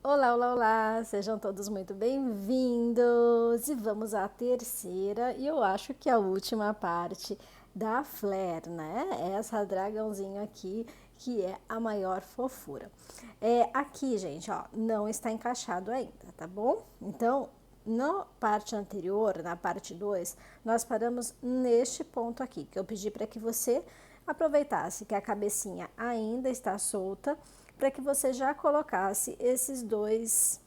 Olá, olá, olá! Sejam todos muito bem-vindos! E vamos à terceira e eu acho que a última parte da flare, né? Essa dragãozinho aqui que é a maior fofura. Aqui, gente, ó, não está encaixado ainda, tá bom? Então, na parte anterior, na parte 2, nós paramos neste ponto aqui, que eu pedi para que você aproveitasse que a cabecinha ainda está solta, para que você já colocasse esses dois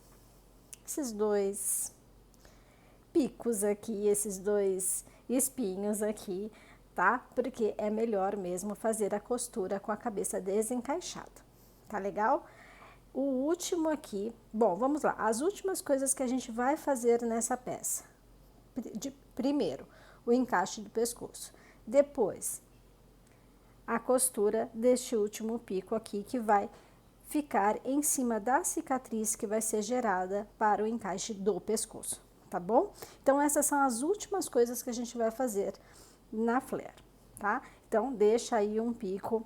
picos aqui, esses dois espinhos aqui, tá? Porque é melhor mesmo fazer a costura com a cabeça desencaixada, tá legal? O último aqui, bom, vamos lá, as últimas coisas que a gente vai fazer nessa peça. Primeiro, o encaixe do pescoço. Depois, a costura deste último pico aqui, que vai ficar em cima da cicatriz que vai ser gerada para o encaixe do pescoço, tá bom? Então, essas são as últimas coisas que a gente vai fazer na flare, tá? Então, deixa aí um pico,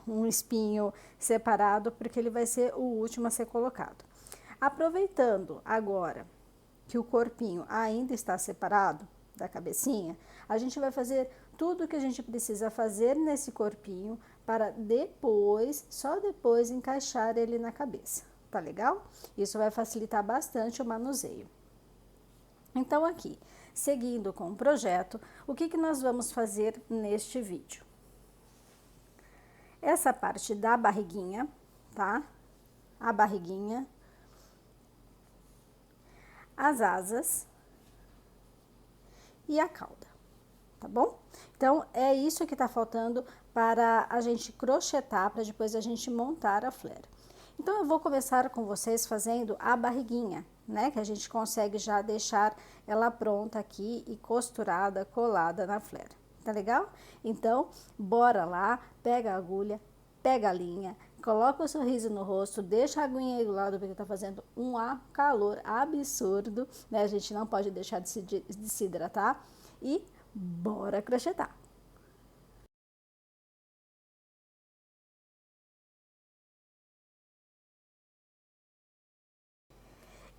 um espinho separado, porque ele vai ser o último a ser colocado. Aproveitando agora que o corpinho ainda está separado da cabecinha, a gente vai fazer tudo o que a gente precisa fazer nesse corpinho para depois, só depois, encaixar ele na cabeça, tá legal? Isso vai facilitar bastante o manuseio. Então, aqui, seguindo com o projeto, o que nós vamos fazer neste vídeo? Essa parte da barriguinha, tá? A barriguinha, as asas e a cauda, tá bom? Então, é isso que tá faltando para a gente crochetar, para depois a gente montar a flare. Então, eu vou começar com vocês fazendo a barriguinha, né? Que a gente consegue já deixar ela pronta aqui e costurada, colada na flare, tá legal? Então, bora lá, pega a agulha, pega a linha, coloca o sorriso no rosto, deixa a aguinha aí do lado, porque tá fazendo um calor absurdo, né? A gente não pode deixar de se hidratar e bora crochetar!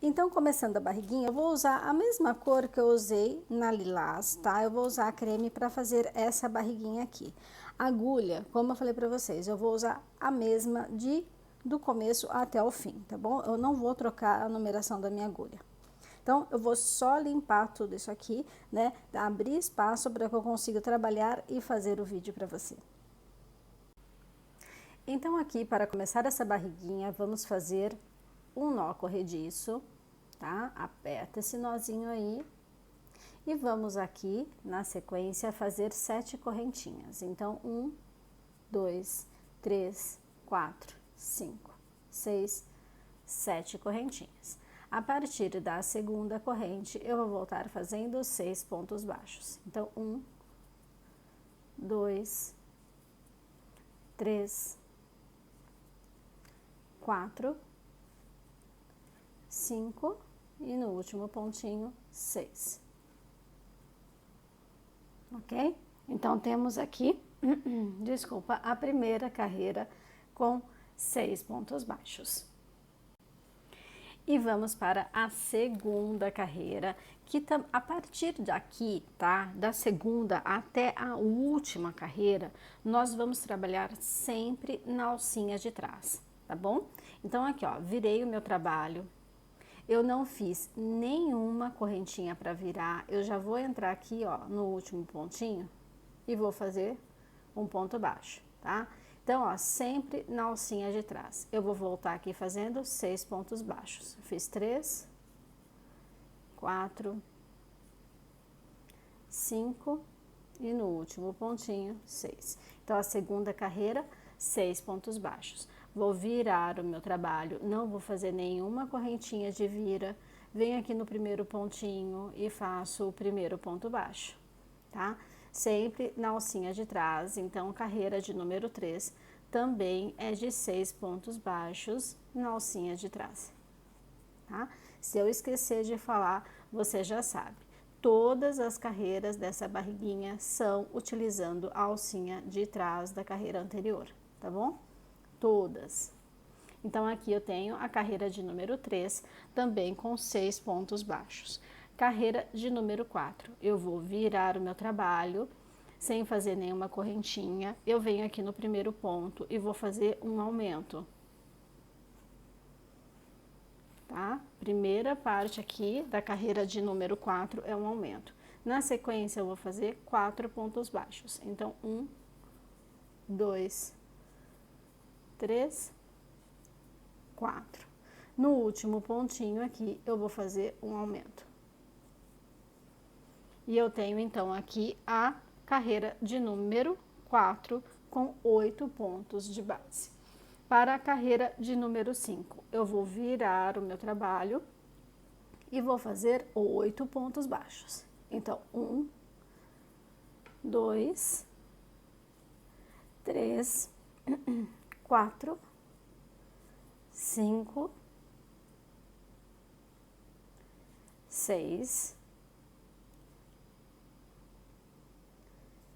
Então, começando a barriguinha, eu vou usar a mesma cor que eu usei na lilás, tá? Eu vou usar a creme para fazer essa barriguinha aqui. Agulha, como eu falei para vocês, eu vou usar a mesma do começo até o fim, tá bom? Eu não vou trocar a numeração da minha agulha. Então, eu vou só limpar tudo isso aqui, né? Abrir espaço para que eu consiga trabalhar e fazer o vídeo para você. Então, aqui, para começar essa barriguinha, vamos fazer um nó corrediço, tá? Aperta esse nozinho aí e vamos aqui, na sequência, fazer 7 correntinhas. Então, 1, 2, 3, 4, 5, 6, 7 correntinhas. A partir da segunda corrente, eu vou voltar fazendo 6 pontos baixos. Então, 1, 2, 3, 4, 5 e no último pontinho, 6. Ok? Então, temos aqui, desculpa, a primeira carreira com 6 pontos baixos. E vamos para a segunda carreira, que a partir daqui, tá? Da segunda até a última carreira, nós vamos trabalhar sempre na alcinha de trás, tá bom? Então, aqui, ó, virei o meu trabalho. Eu não fiz nenhuma correntinha para virar, eu já vou entrar aqui, ó, no último pontinho e vou fazer um ponto baixo, tá? Então, ó, sempre na alcinha de trás. Eu vou voltar aqui fazendo 6 pontos baixos. Fiz 3, 4, 5 e no último pontinho, 6. Então, a segunda carreira, 6 pontos baixos. Vou virar o meu trabalho, não vou fazer nenhuma correntinha de vira. Venho aqui no primeiro pontinho e faço o primeiro ponto baixo, tá? Sempre na alcinha de trás, então carreira de número 3 também é de 6 pontos baixos na alcinha de trás, tá? Se eu esquecer de falar, você já sabe. Todas as carreiras dessa barriguinha são utilizando a alcinha de trás da carreira anterior, tá bom? Todas. Então, aqui eu tenho a carreira de número 3, também com 6 pontos baixos. Carreira de número 4, eu vou virar o meu trabalho, sem fazer nenhuma correntinha. Eu venho aqui no primeiro ponto e vou fazer um aumento. Tá? Primeira parte aqui da carreira de número 4 é um aumento. Na sequência, eu vou fazer 4 pontos baixos. Então, 1, 2, 3, 4. No último pontinho aqui, eu vou fazer um aumento. E eu tenho, então, aqui a carreira de número 4 com 8 pontos de base. Para a carreira de número 5, eu vou virar o meu trabalho e vou fazer 8 pontos baixos. Então, 1, 2, 3, 4, 5, 6,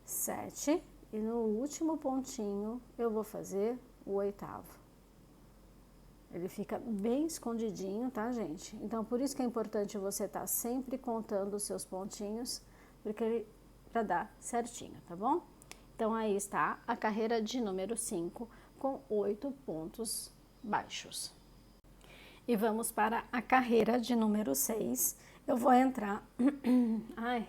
7 e no último pontinho eu vou fazer o 8º. Ele fica bem escondidinho, tá, gente? Então, por isso que é importante você estar sempre contando os seus pontinhos, porque para dar certinho, tá bom? Então, aí está a carreira de número 5 com 8 pontos baixos. E vamos para a carreira de número 6. Eu vou entrar... Ai,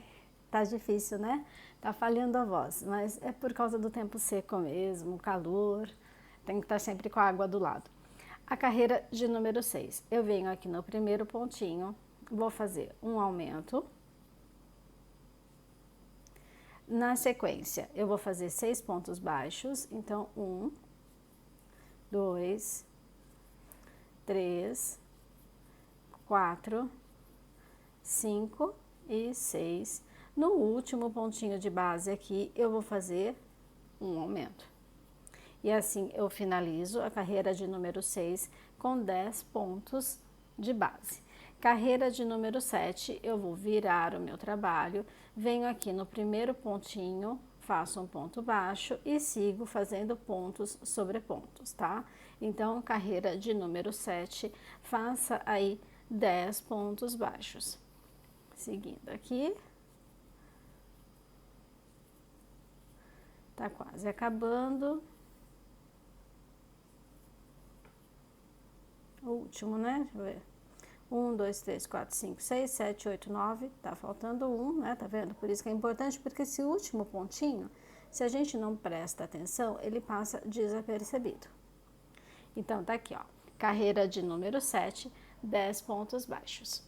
tá difícil, né? Tá falhando a voz, mas é por causa do tempo seco mesmo, calor, tem que estar sempre com a água do lado. A carreira de número 6, eu venho aqui no primeiro pontinho, vou fazer um aumento. Na sequência, eu vou fazer 6 pontos baixos, então 1, 2, 3, 4, 5 e 6. No último pontinho de base aqui, eu vou fazer um aumento. E assim eu finalizo a carreira de número 6 com 10 pontos de base. Carreira de número 7, eu vou virar o meu trabalho, venho aqui no primeiro pontinho, faço um ponto baixo e sigo fazendo pontos sobre pontos, tá? Então, carreira de número 7, faça aí 10 pontos baixos. Seguindo aqui. Tá quase acabando. O último, né? Deixa eu ver. 1, 2, 3, 4, 5, 6, 7, 8, 9. Tá faltando um, né? Tá vendo? Por isso que é importante, porque esse último pontinho, se a gente não presta atenção, ele passa desapercebido. Então, tá aqui, ó. Carreira de número 7, 10 pontos baixos.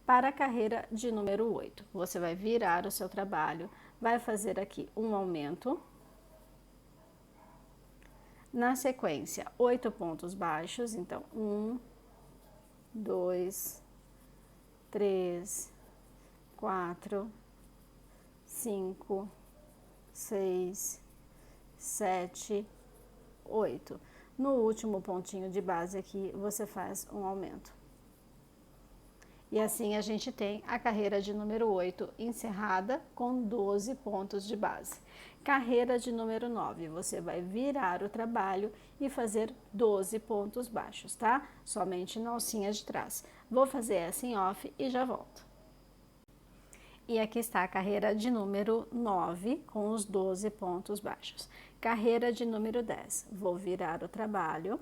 Para a carreira de número 8, você vai virar o seu trabalho, vai fazer aqui um aumento. Na sequência, 8 pontos baixos, então 1, 2, 3, 4, 5, 6, 7, 8. No último pontinho de base aqui, você faz um aumento. E assim a gente tem a carreira de número 8 encerrada com 12 pontos de base. Carreira de número 9, você vai virar o trabalho e fazer 12 pontos baixos, tá? Somente na alcinha de trás. Vou fazer essa em off e já volto. E aqui está a carreira de número 9 com os 12 pontos baixos. Carreira de número 10, vou virar o trabalho.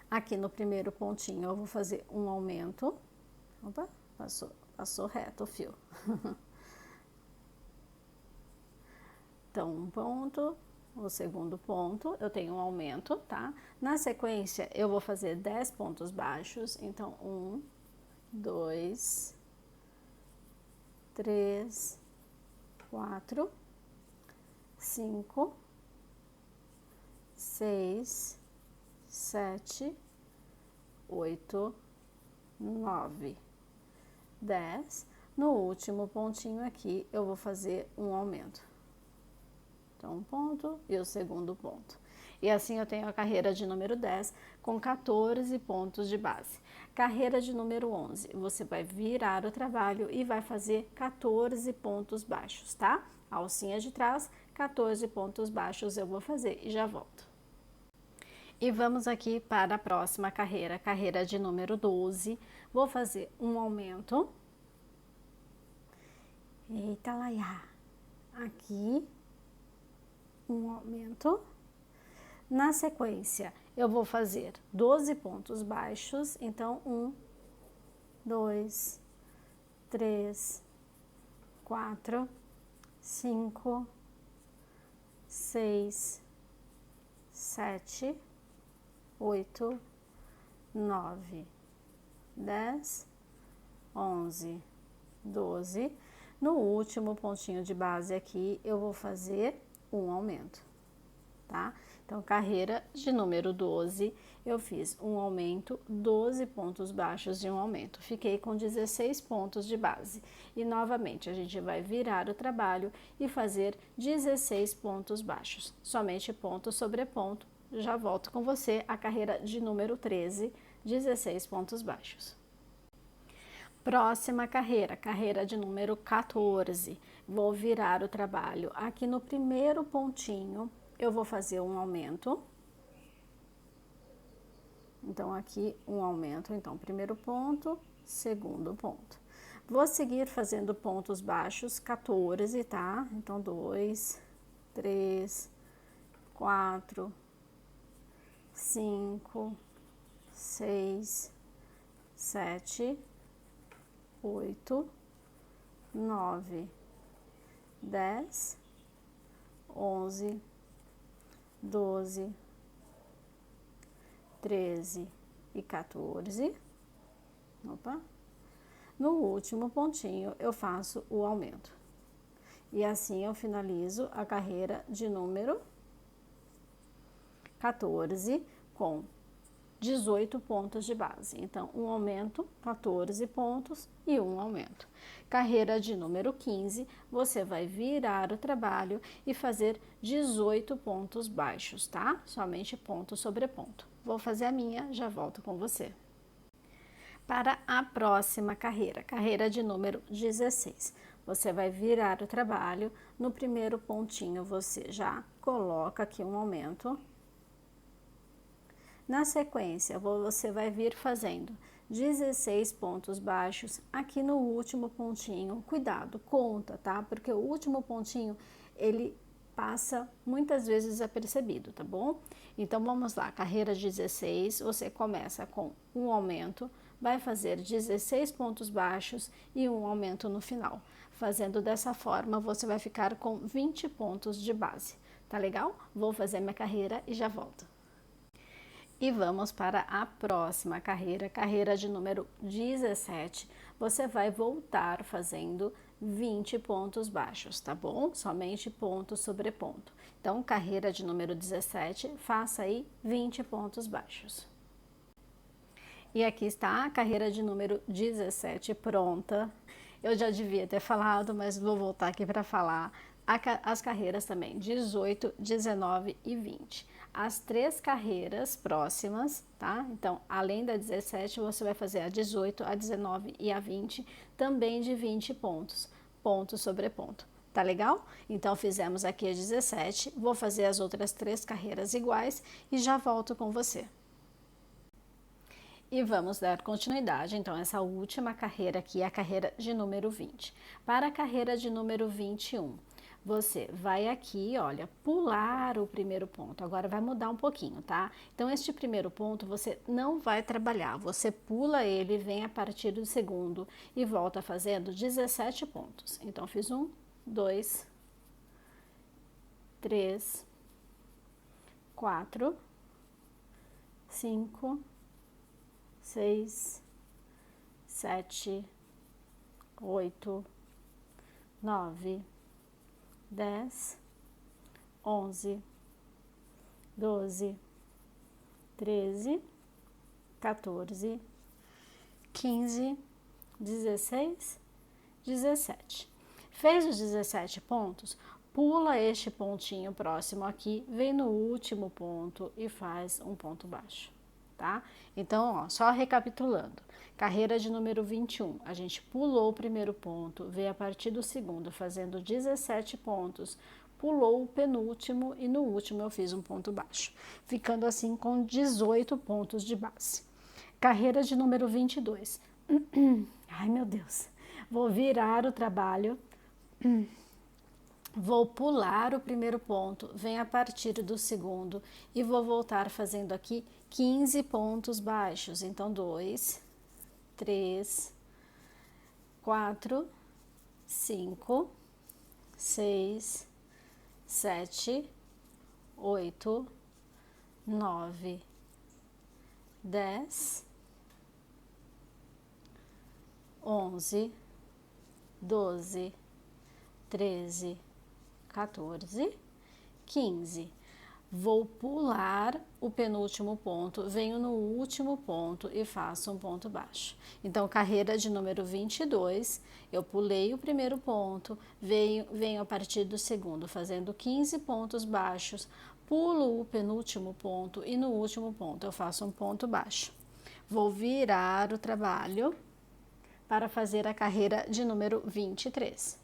Aqui no primeiro pontinho eu vou fazer um aumento. Opa, passou reto o fio. Então, um ponto, o segundo ponto, eu tenho um aumento, tá? Na sequência, eu vou fazer 10 pontos baixos. Então, 1, 2, 3, 4, 5, 6, 7, 8, 9, 10. No último pontinho aqui, eu vou fazer um aumento. Então, um ponto e o segundo ponto. E assim eu tenho a carreira de número 10 com 14 pontos de base. Carreira de número 11, você vai virar o trabalho e vai fazer 14 pontos baixos, tá? A alcinha de trás, 14 pontos baixos eu vou fazer e já volto. E vamos aqui para a próxima carreira, carreira de número 12. Vou fazer um aumento. Eita, Laia. Aqui, um aumento. Na sequência, eu vou fazer 12 pontos baixos. Então, 1, 2, 3, 4, 5, 6, 7, 8, 9, 10, 11, 12. No último pontinho de base aqui, eu vou fazer um aumento, tá? Então, carreira de número 12, eu fiz um aumento, 12 pontos baixos e um aumento. Fiquei com 16 pontos de base. E, novamente, a gente vai virar o trabalho e fazer 16 pontos baixos. Somente ponto sobre ponto. Já volto com você, a carreira de número 13, 16 pontos baixos. Próxima carreira, carreira de número 14. Vou virar o trabalho. Aqui no primeiro pontinho, eu vou fazer um aumento. Então, aqui um aumento. Então, primeiro ponto, segundo ponto. Vou seguir fazendo pontos baixos, 14, tá? Então, 2, 3, 4, 5, 6, 7, 8, 9, 10, 11, 12, 13 e 14. Opa! No último pontinho, eu faço o aumento. E assim eu finalizo a carreira de número 14 com 18 pontos de base. Então, um aumento, 14 pontos e um aumento. Carreira de número 15, você vai virar o trabalho e fazer 18 pontos baixos, tá? Somente ponto sobre ponto. Vou fazer a minha, já volto com você. Para a próxima carreira, carreira de número 16. Você vai virar o trabalho, no primeiro pontinho você já coloca aqui um aumento. Na sequência, você vai vir fazendo 16 pontos baixos aqui no último pontinho. Cuidado, conta, tá? Porque o último pontinho, ele passa muitas vezes desapercebido, tá bom? Então, vamos lá, carreira 16, você começa com um aumento, vai fazer 16 pontos baixos e um aumento no final. Fazendo dessa forma, você vai ficar com 20 pontos de base. Tá legal? Vou fazer minha carreira e já volto. E vamos para a próxima carreira, carreira de número 17. Você vai voltar fazendo 20 pontos baixos, tá bom? Somente ponto sobre ponto. Então, carreira de número 17, faça aí 20 pontos baixos. E aqui está a carreira de número 17 pronta. Eu já devia ter falado, mas vou voltar aqui para falar. As carreiras também, 18, 19 e 20. As três carreiras próximas, tá? Então, além da 17, você vai fazer a 18, a 19 e a 20, também de 20 pontos, ponto sobre ponto. Tá legal? Então, fizemos aqui a 17, vou fazer as outras três carreiras iguais e já volto com você. E vamos dar continuidade, então, essa última carreira aqui é a carreira de número 20. Para a carreira de número 21, você vai aqui, olha, pular o primeiro ponto. Agora vai mudar um pouquinho, tá? Então, este primeiro ponto você não vai trabalhar. Você pula ele, vem a partir do segundo e volta fazendo 17 pontos. Então, fiz 1, 2, 3, 4, 5, 6, 7, 8, 9, 10, 11, 12, 13, 14, 15, 16, 17. Fez os 17 pontos, pula este pontinho próximo aqui, vem no último ponto e faz um ponto baixo, tá? Então, ó, só recapitulando. Carreira de número 21, a gente pulou o primeiro ponto, veio a partir do segundo, fazendo 17 pontos, pulou o penúltimo e no último eu fiz um ponto baixo, ficando assim com 18 pontos de base. Carreira de número 22. Ai, meu Deus. Vou virar o trabalho, vou pular o primeiro ponto, venho a partir do segundo e vou voltar fazendo aqui 15 pontos baixos. Então, 2, 3, 4, 5, 6, 7, 8, 9, 10, 11, 12, 13, 14, 15. Vou pular o penúltimo ponto, venho no último ponto e faço um ponto baixo. Então, carreira de número 22, eu pulei o primeiro ponto, venho a partir do segundo, fazendo 15 pontos baixos, pulo o penúltimo ponto e no último ponto eu faço um ponto baixo. Vou virar o trabalho para fazer a carreira de número 23.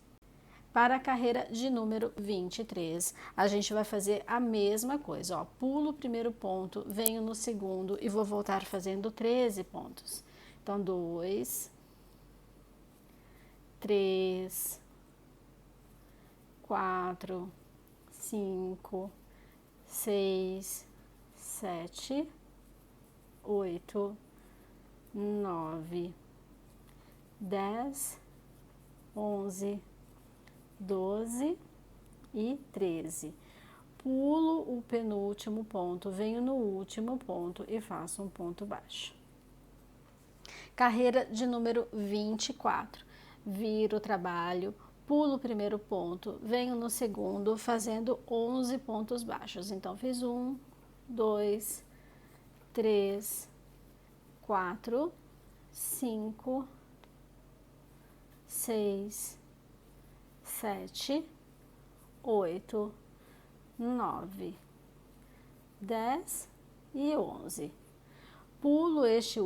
Para a carreira de número 23, a gente vai fazer a mesma coisa, ó. Pulo o primeiro ponto, venho no segundo e vou voltar fazendo 13 pontos. Então, 2, 3, 4, 5, 6, 7, 8, 9, 10, 11, 12 e 13. Pulo o penúltimo ponto, venho no último ponto e faço um ponto baixo. Carreira de número 24. Viro o trabalho, pulo o primeiro ponto, venho no segundo, fazendo 11 pontos baixos. Então, fiz 1, 2, 3, 4, 5, 6, 7, 8, 9, 10 e 11. Pulo este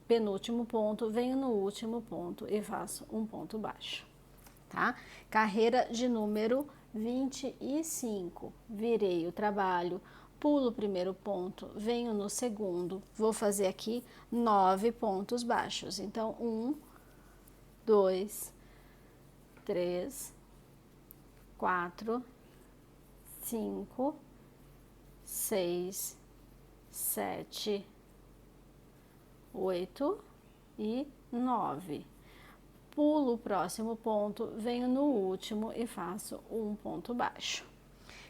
penúltimo ponto, venho no último ponto e faço um ponto baixo, tá? Carreira de número 25. Virei o trabalho, pulo o primeiro ponto, venho no segundo, vou fazer aqui 9 pontos baixos. Então, 1, 2, 3, 4, 5, 6, 7, 8 e 9. Pulo o próximo ponto, venho no último e faço um ponto baixo.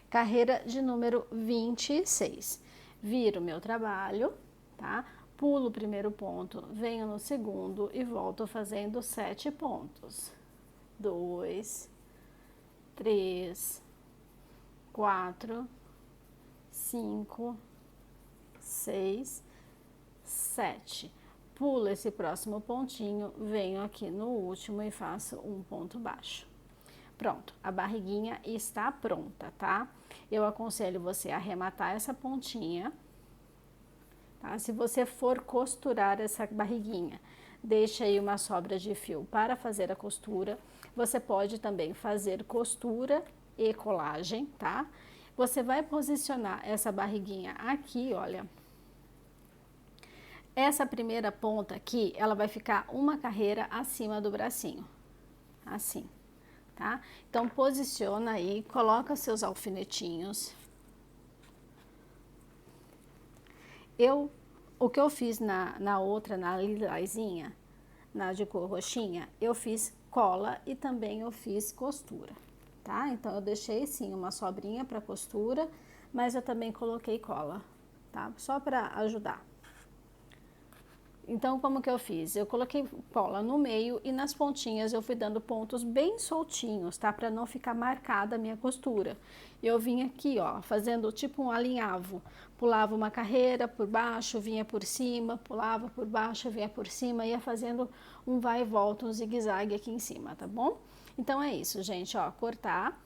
Carreira de número 26. Viro meu trabalho, tá? Pulo o primeiro ponto, venho no segundo e volto fazendo 7 pontos. 2, 3, 4, 5, 6, 7. Pulo esse próximo pontinho, venho aqui no último e faço um ponto baixo. Pronto, a barriguinha está pronta, tá? Eu aconselho você a arrematar essa pontinha, tá? Se você for costurar essa barriguinha, deixa aí uma sobra de fio para fazer a costura. Você pode também fazer costura e colagem, tá? Você vai posicionar essa barriguinha aqui, olha. Essa primeira ponta aqui, ela vai ficar uma carreira acima do bracinho, assim, tá? Então, posiciona aí, coloca seus alfinetinhos. O que eu fiz na outra, na lilazinha, na de cor roxinha, eu fiz cola e também eu fiz costura, tá? Então, eu deixei sim uma sobrinha para costura, mas eu também coloquei cola, tá? Só para ajudar. Então, como que eu fiz? Eu coloquei cola no meio e nas pontinhas eu fui dando pontos bem soltinhos, tá? Para não ficar marcada a minha costura. Eu vim aqui, ó, fazendo tipo um alinhavo. Pulava uma carreira por baixo, vinha por cima, pulava por baixo, vinha por cima, ia fazendo um vai e volta, um zigue-zague aqui em cima, tá bom? Então, é isso, gente, ó, cortar,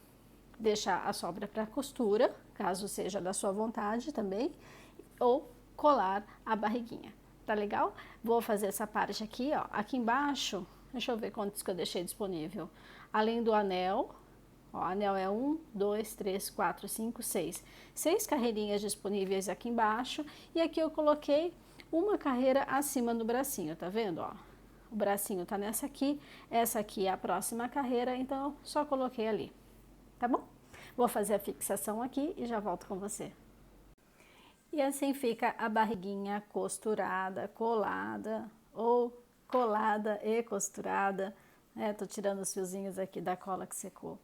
deixar a sobra para costura, caso seja da sua vontade também, ou colar a barriguinha. Tá legal? Vou fazer essa parte aqui, ó. Aqui embaixo, deixa eu ver quantos que eu deixei disponível. Além do anel, Ó, anel é 1, 2, 3, 4, 5, 6. 6 carreirinhas disponíveis aqui embaixo. E aqui eu coloquei uma carreira acima do bracinho, tá vendo? Ó, o bracinho tá nessa aqui, essa aqui é a próxima carreira, então só coloquei ali, tá bom? Vou fazer a fixação aqui e já volto com você. E assim fica a barriguinha costurada, colada ou colada e costurada. Tô tirando os fiozinhos aqui da cola que secou.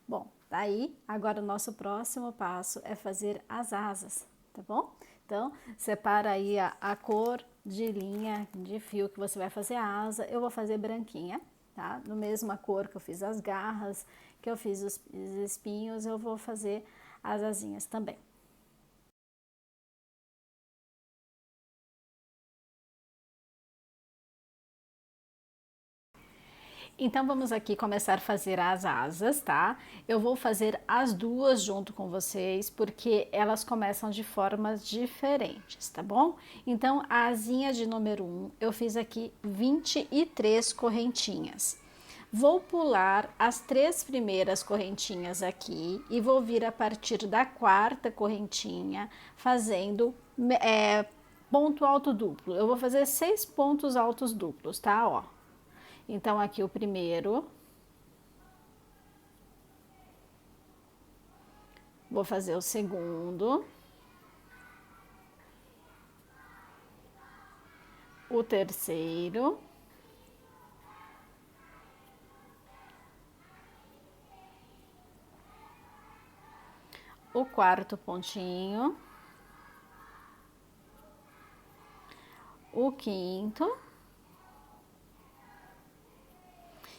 Bom, daí agora o nosso próximo passo é fazer as asas, tá bom? Então, separa aí a cor de linha de fio que você vai fazer a asa. Eu vou fazer branquinha, tá? No mesma cor que eu fiz as garras, que eu fiz os espinhos, eu vou fazer as asinhas também. Então, vamos aqui começar a fazer as asas, tá? Eu vou fazer as duas junto com vocês, porque elas começam de formas diferentes, tá bom? Então, a asinha de número 1, eu fiz aqui 23 correntinhas. Vou pular as 3 primeiras correntinhas aqui e vou vir a partir da 4ª correntinha, fazendo ponto alto duplo. Eu vou fazer 6 pontos altos duplos, tá? Ó. Então, aqui o primeiro, vou fazer o segundo, o terceiro, o 4º pontinho, o 5º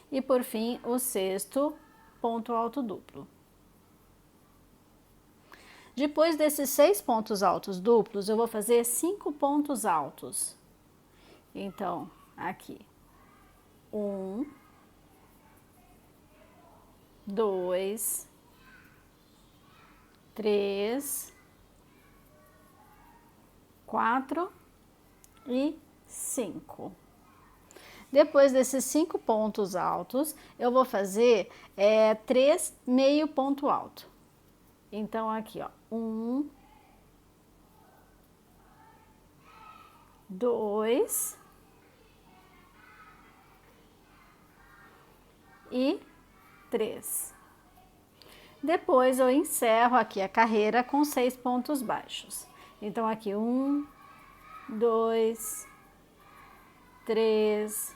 e por fim o 6º ponto alto duplo. Depois desses 6 pontos altos duplos, eu vou fazer 5 pontos altos. Então, aqui, 1, 2, 3, 4 e 5. Depois desses 5 pontos altos, eu vou fazer 3 meio ponto alto. Então, aqui, ó, 1, 2 e 3. Depois, eu encerro aqui a carreira com 6 pontos baixos. Então, aqui, 1, 2, 3,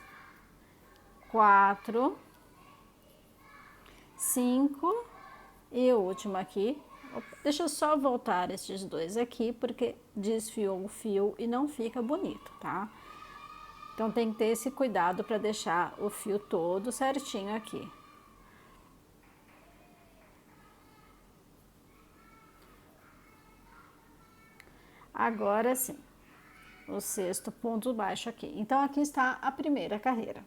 4, 5 e o último aqui. Deixa eu só voltar esses dois aqui, porque desfiou o fio e não fica bonito, tá? Então, tem que ter esse cuidado para deixar o fio todo certinho aqui. Agora sim, o 6º ponto baixo aqui. Então, aqui está a primeira carreira,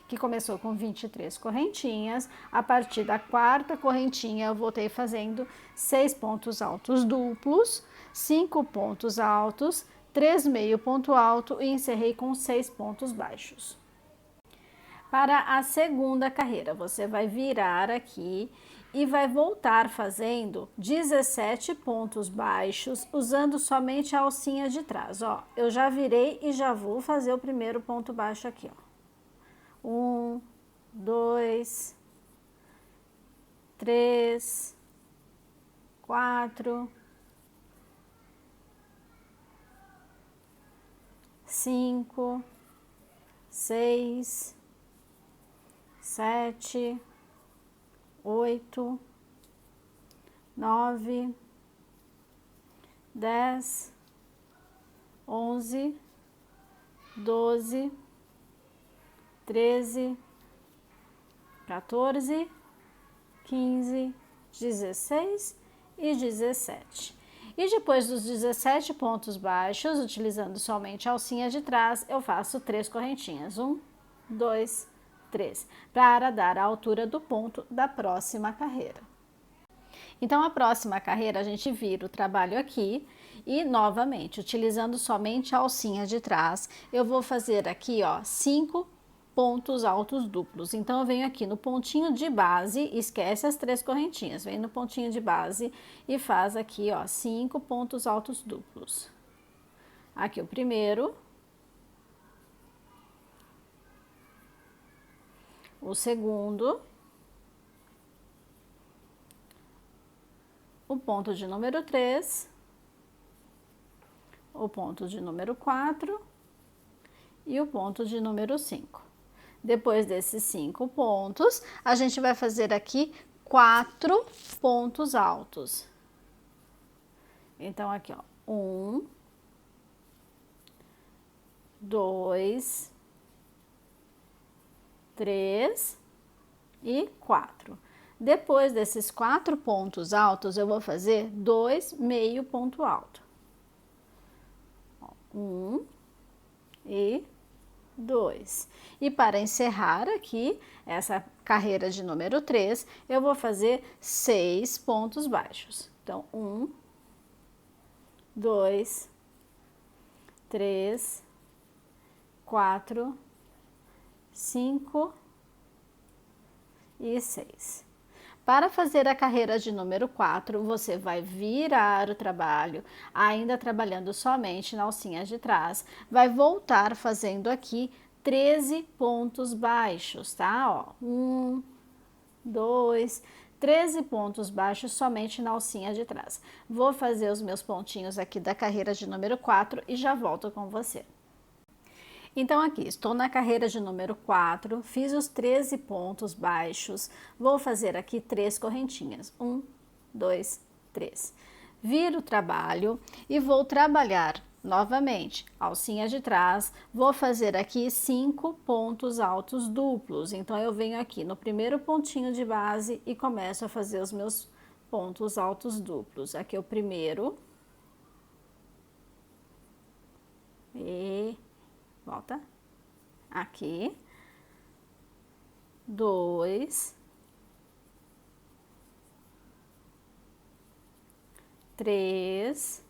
que começou com 23 correntinhas. A partir da 4ª correntinha, eu voltei fazendo 6 pontos altos duplos, 5 pontos altos, 3 meio ponto alto e encerrei com 6 pontos baixos. Para a segunda carreira, você vai virar aqui e vai voltar fazendo 17 pontos baixos, usando somente a alcinha de trás, ó. Eu já virei e já vou fazer o primeiro ponto baixo aqui, ó. 1, 2, 3, 4, 5, 6, 7, 8, 9, 10, 11, 12, 13, 14, 15, 16 e 17. E depois dos 17 pontos baixos, utilizando somente a alcinha de trás, eu faço 3 correntinhas. 1, 2, 3, para dar a altura do ponto da próxima carreira. Então, a próxima carreira, a gente vira o trabalho aqui e, novamente, utilizando somente a alcinha de trás, eu vou fazer aqui, ó, 5 pontos altos duplos. Então, eu venho aqui no pontinho de base, esquece as 3 correntinhas, vem no pontinho de base e faz aqui, ó, 5 pontos altos duplos. Aqui o primeiro, o segundo, o ponto de número 3, o ponto de número 4 e o ponto de número 5. Depois desses 5 pontos, a gente vai fazer aqui 4 pontos altos. Então, aqui, ó, 1, 2, 3 e 4. Depois desses 4 pontos altos, eu vou fazer 2 meio ponto alto. 1 e 2. E para encerrar aqui essa carreira de número 3, eu vou fazer 6 pontos baixos. Então, 1, 2, 3, 4, 5 e 6. Para fazer a carreira de número 4, você vai virar o trabalho, ainda trabalhando somente na alcinha de trás, vai voltar fazendo aqui 13 pontos baixos, tá? Ó, 1, 2, 13 pontos baixos somente na alcinha de trás. Vou fazer os meus pontinhos aqui da carreira de número 4 e já volto com você. Então, aqui, estou na carreira de número 4, fiz os 13 pontos baixos, vou fazer aqui 3 correntinhas, 1, 2, 3. Viro o trabalho e vou trabalhar novamente, alcinha de trás, vou fazer aqui 5 pontos altos duplos. Então, eu venho aqui no primeiro pontinho de base e começo a fazer os meus pontos altos duplos. Aqui é o primeiro. E volta. Aqui. 2. 3.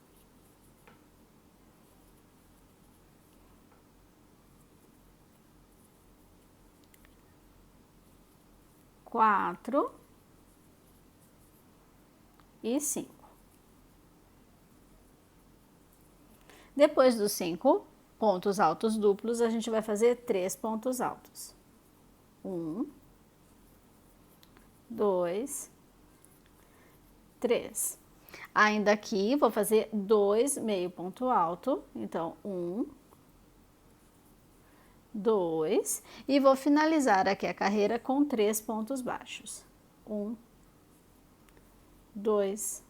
4 e 5. Depois dos 5 pontos altos duplos, a gente vai fazer 3 pontos altos. 1, 2, 3. Ainda aqui, vou fazer 2 meio ponto alto, então 1, 2, e vou finalizar aqui a carreira com 3 pontos baixos. 1, 2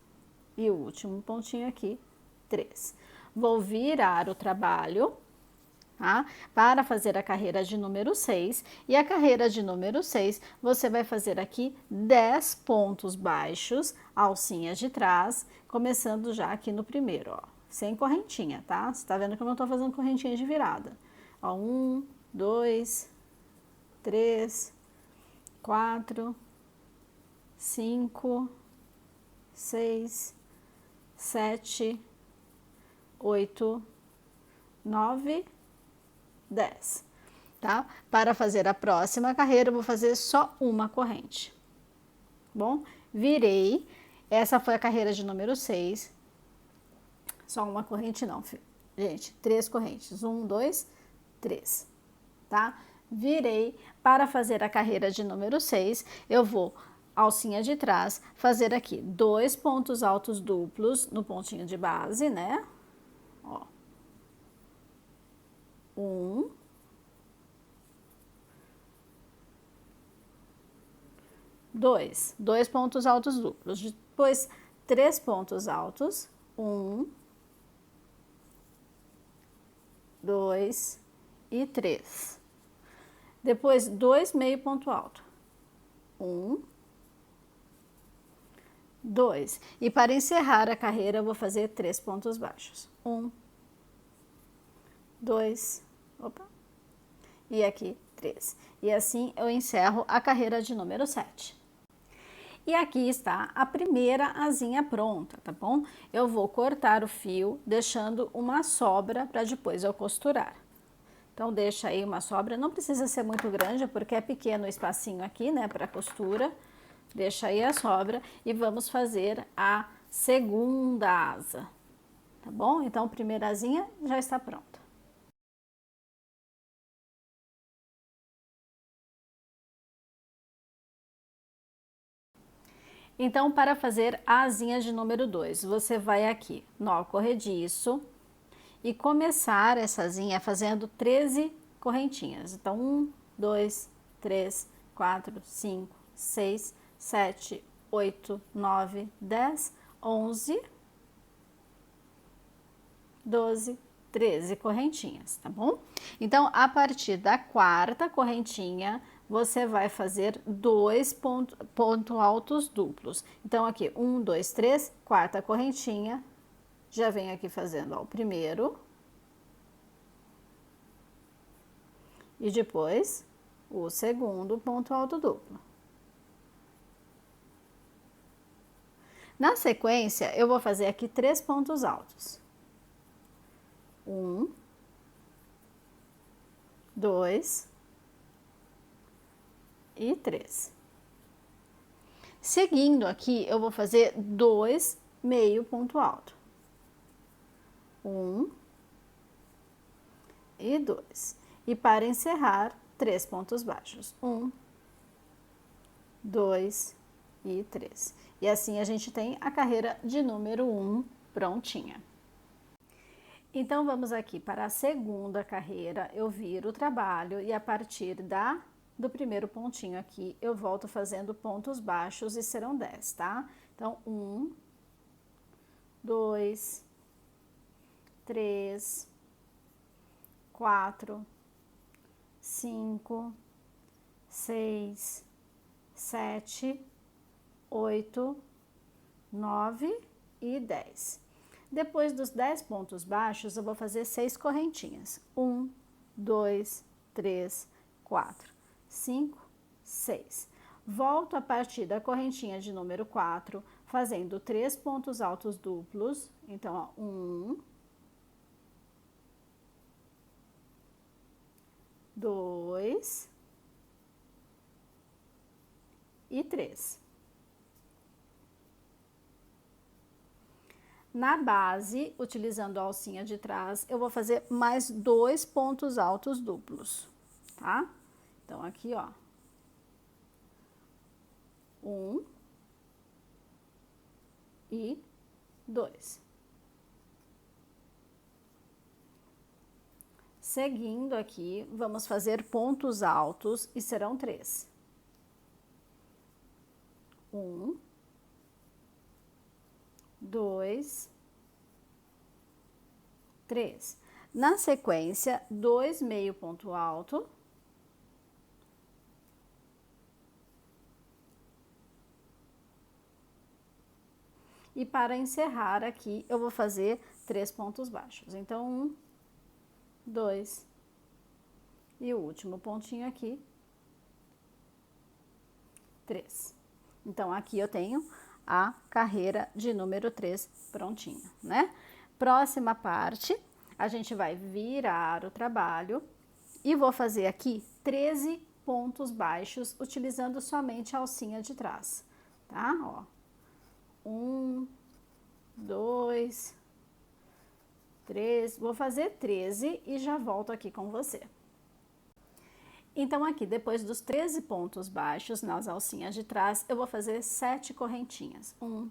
e o último pontinho aqui, 3. Vou virar o trabalho, tá? Para fazer a carreira de número 6, e a carreira de número 6, você vai fazer aqui 10 pontos baixos, alcinha de trás, começando já aqui no primeiro, ó, sem correntinha, tá? Você tá vendo que eu não tô fazendo correntinha de virada. Ó, 1, 2, 3, 4, 5, 6, 7, 8, 9, 10, tá? Para fazer a próxima carreira, eu vou fazer só uma corrente. Bom, virei. Essa foi a carreira de número 6. Só uma corrente não, gente, 3 correntes. 1, 2, 3, tá? Virei. Para fazer a carreira de número 6, eu vou alcinha de trás, fazer aqui 2 pontos altos duplos no pontinho de base, né? Ó. 1, 2, 2 pontos altos duplos, depois 3 pontos altos, 1, 2 e 3. Depois 2 meio ponto alto, 1, 2. E para encerrar a carreira, eu vou fazer 3 pontos baixos, 1, 2, opa, e aqui 3. E assim eu encerro a carreira de número 7. E aqui está a primeira asinha pronta, tá bom? Eu vou cortar o fio, deixando uma sobra para depois eu costurar. Então, deixa aí uma sobra, não precisa ser muito grande, porque é pequeno o espacinho aqui, né, para costura. Deixa aí a sobra e vamos fazer a segunda asa, tá bom? Então, a primeira asinha já está pronta. Então, para fazer a asinha de número 2, você vai aqui, nó corrediço, e começar essa asinha fazendo 13 correntinhas. Então, 1, 2, 3, 4, 5, 6, 7, 8, 9, 10, 11, 12, 13 correntinhas, tá bom? Então, a partir da quarta correntinha, você vai fazer 2 pontos altos duplos. Então, aqui, 1, 2, 3, quarta correntinha, já venho aqui fazendo, ó, o primeiro. E depois, o segundo ponto alto duplo. Na sequência, eu vou fazer aqui 3 pontos altos. 1, 2 e 3. Seguindo aqui, eu vou fazer 2 meio ponto alto. 1 e 2. E para encerrar, 3 pontos baixos. 1, 2 e 3. E assim a gente tem a carreira de número 1 prontinha. Então, vamos aqui para a segunda carreira. Eu viro o trabalho e a partir do primeiro pontinho aqui, eu volto fazendo pontos baixos e serão 10, tá? Então, 1, 2, 3, 4, 5, 6, 7, 8, 9 e 10. Depois dos 10 pontos baixos, eu vou fazer 6 correntinhas. 1, 2, 3, 4, 5, 6. Volto a partir da correntinha de número 4, fazendo 3 pontos altos duplos. Então, ó, 1, 2 e 3. Na base, utilizando a alcinha de trás, eu vou fazer mais 2 pontos altos duplos, tá? Então, aqui, ó. 1 e 2. Seguindo aqui, vamos fazer pontos altos e serão 3. 1, 2, 3. Na sequência, 2 meio ponto alto. E para encerrar aqui, eu vou fazer 3 pontos baixos. Então, 1, 2 e o último pontinho aqui, 3. Então, aqui eu tenho a carreira de número 3 prontinha, né? Próxima parte, a gente vai virar o trabalho e vou fazer aqui 13 pontos baixos, utilizando somente a alcinha de trás, tá? Ó, 1, 2, 3, vou fazer 13 e já volto aqui com você. Então, aqui, depois dos 13 pontos baixos nas alcinhas de trás, eu vou fazer 7 correntinhas. 1,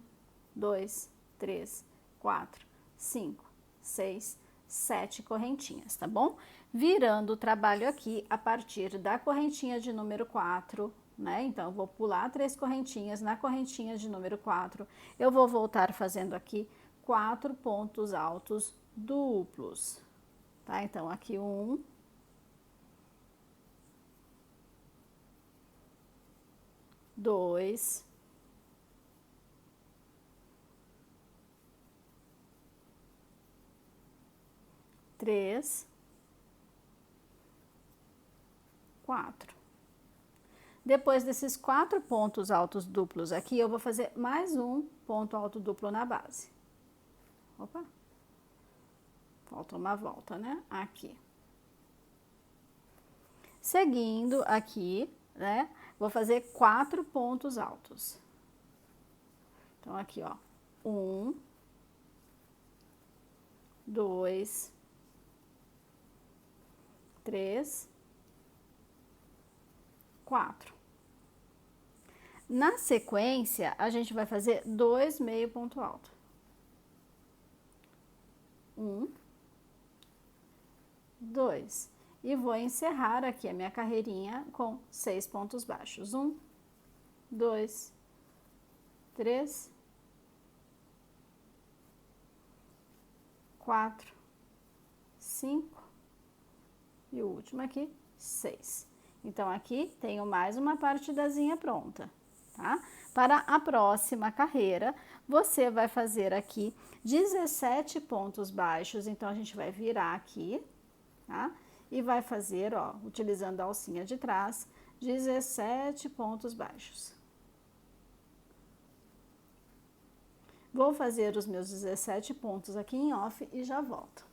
2, 3, 4, 5, 6, 7 correntinhas, tá bom? Virando o trabalho aqui a partir da correntinha de número 4, né? Então, eu vou pular 3 correntinhas, na correntinha de número 4, eu vou voltar fazendo aqui 4 pontos altos duplos, tá? Então, aqui 1, 2, 3, 4. Depois desses 4 pontos altos duplos aqui, eu vou fazer mais um ponto alto duplo na base. Opa! Falta uma volta, né? Aqui. Seguindo aqui, né, vou fazer 4 pontos altos. Então, aqui, ó, 1, 2, 3, 4. Na sequência, a gente vai fazer 2 meio ponto alto. 1, 2. E vou encerrar aqui a minha carreirinha com 6 pontos baixos. 1, 2, 3, 4, 5 e o último aqui, 6. Então, aqui tenho mais uma partidazinha pronta, tá? Para a próxima carreira, você vai fazer aqui 17 pontos baixos, então a gente vai virar aqui, tá? E vai fazer, ó, utilizando a alcinha de trás, 17 pontos baixos. Vou fazer os meus 17 pontos aqui em off e já volto.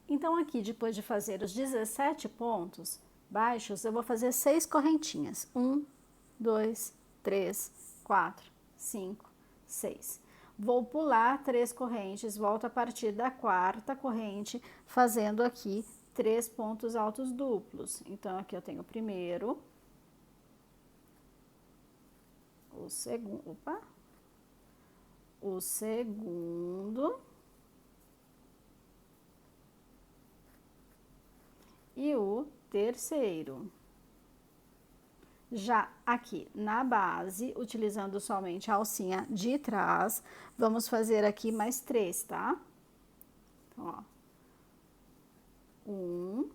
Então, aqui, depois de fazer os 17 pontos baixos, eu vou fazer 6 correntinhas. 1, 2, 3, 4, 5, 6. Vou pular 3 correntes, volto a partir da 4ª corrente, fazendo aqui 3 pontos altos duplos. Então, aqui eu tenho o primeiro, o segundo, o segundo e o terceiro. Já aqui na base, utilizando somente a alcinha de trás, vamos fazer aqui mais 3, tá? Então, ó. 1,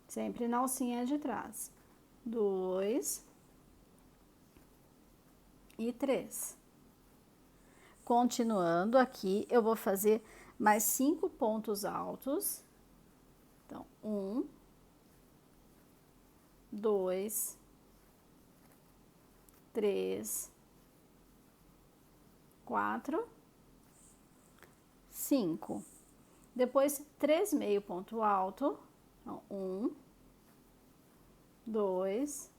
sempre na alcinha de trás. 2 e 3. Continuando aqui, eu vou fazer mais 5 pontos altos. Então, 1, 2, 3, 4, 5. Depois, 3 meio ponto alto. Então, 1, 2,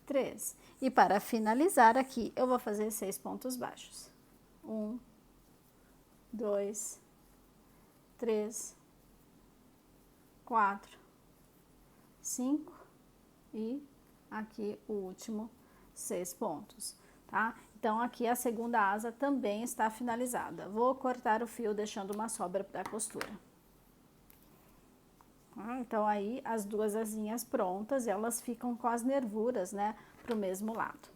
3. E para finalizar aqui, eu vou fazer 6 pontos baixos. 1, 2, 3, 4, 5 e aqui o último 6 pontos, tá? Então, aqui a segunda asa também está finalizada. Vou cortar o fio deixando uma sobra para a costura. Então, aí as duas asinhas prontas, elas ficam com as nervuras, né, para o mesmo lado.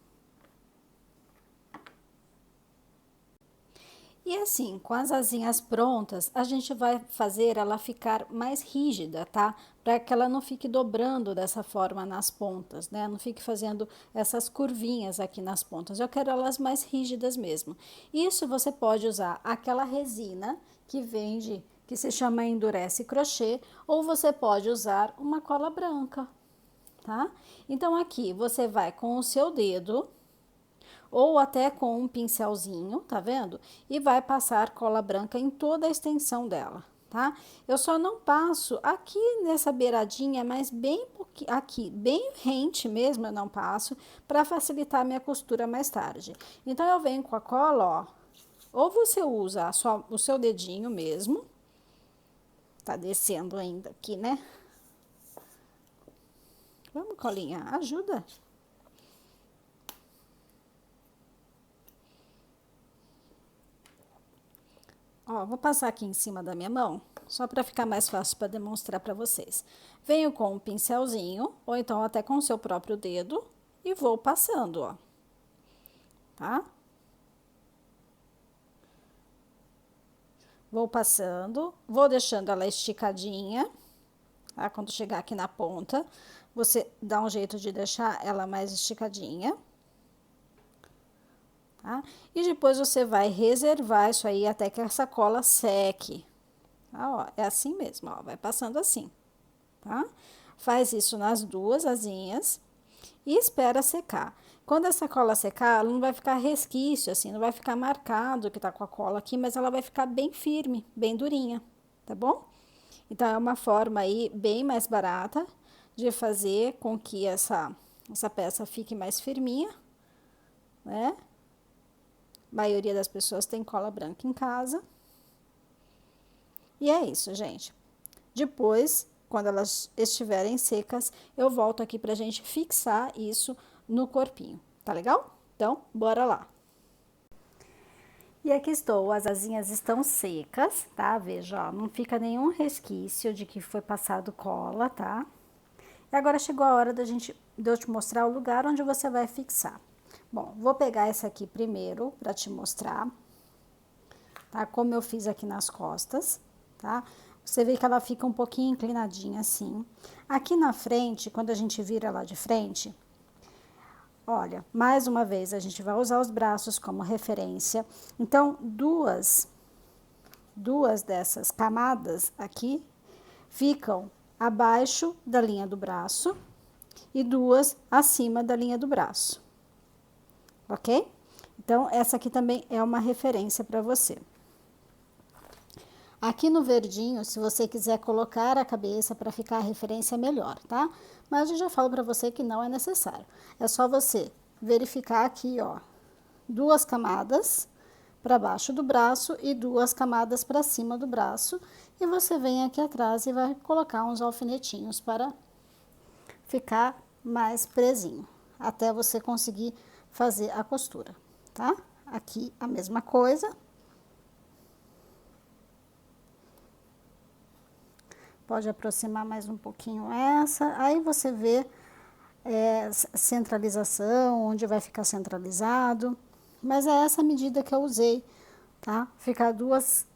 E assim, com as asinhas prontas, a gente vai fazer ela ficar mais rígida, tá? Para que ela não fique dobrando dessa forma nas pontas, né? Não fique fazendo essas curvinhas aqui nas pontas. Eu quero elas mais rígidas mesmo. Isso você pode usar aquela resina que vende, que se chama Endurece Crochê, ou você pode usar uma cola branca, tá? Então, aqui você vai com o seu dedo ou até com um pincelzinho, tá vendo? E vai passar cola branca em toda a extensão dela, tá? Eu só não passo aqui nessa beiradinha, mas bem aqui, bem rente mesmo eu não passo, para facilitar a minha costura mais tarde. Então, eu venho com a cola, ó, ou você usa o seu dedinho mesmo, tá descendo ainda aqui, né? Vamos, colinha, ajuda. Ó, vou passar aqui em cima da minha mão, só para ficar mais fácil para demonstrar para vocês. Venho com um pincelzinho, ou então até com o seu próprio dedo, e vou passando, ó. Tá? Vou passando, vou deixando ela esticadinha, tá? Quando chegar aqui na ponta, você dá um jeito de deixar ela mais esticadinha. Tá? E depois você vai reservar isso aí até que essa cola seque. Tá? Ó, é assim mesmo, ó, vai passando assim, tá? Faz isso nas duas asinhas e espera secar. Quando essa cola secar, ela não vai ficar resquício, assim, não vai ficar marcado que tá com a cola aqui, mas ela vai ficar bem firme, bem durinha, tá bom? Então, é uma forma aí bem mais barata de fazer com que essa peça fique mais firminha, né? A maioria das pessoas tem cola branca em casa. E é isso, gente. Depois, quando elas estiverem secas, eu volto aqui pra gente fixar isso no corpinho, tá legal? Então, bora lá. E aqui estou, as asinhas estão secas, tá? Veja, ó, não fica nenhum resquício de que foi passado cola, tá? E agora chegou a hora de eu te mostrar o lugar onde você vai fixar. Bom, vou pegar essa aqui primeiro para te mostrar, tá? Como eu fiz aqui nas costas, tá? Você vê que ela fica um pouquinho inclinadinha assim. Aqui na frente, quando a gente vira lá de frente, olha, mais uma vez, a gente vai usar os braços como referência. Então, duas dessas camadas aqui ficam abaixo da linha do braço e duas acima da linha do braço, ok? Então, essa aqui também é uma referência para você. Aqui no verdinho, se você quiser colocar a cabeça para ficar a referência, melhor, tá? Mas eu já falo para você que não é necessário. É só você verificar aqui, ó, duas camadas para baixo do braço e duas camadas para cima do braço. E você vem aqui atrás e vai colocar uns alfinetinhos para ficar mais presinho, até você conseguir fazer a costura, tá? Aqui a mesma coisa. Pode aproximar mais um pouquinho essa, aí você vê centralização, onde vai ficar centralizado, mas é essa medida que eu usei, tá? Ficar duas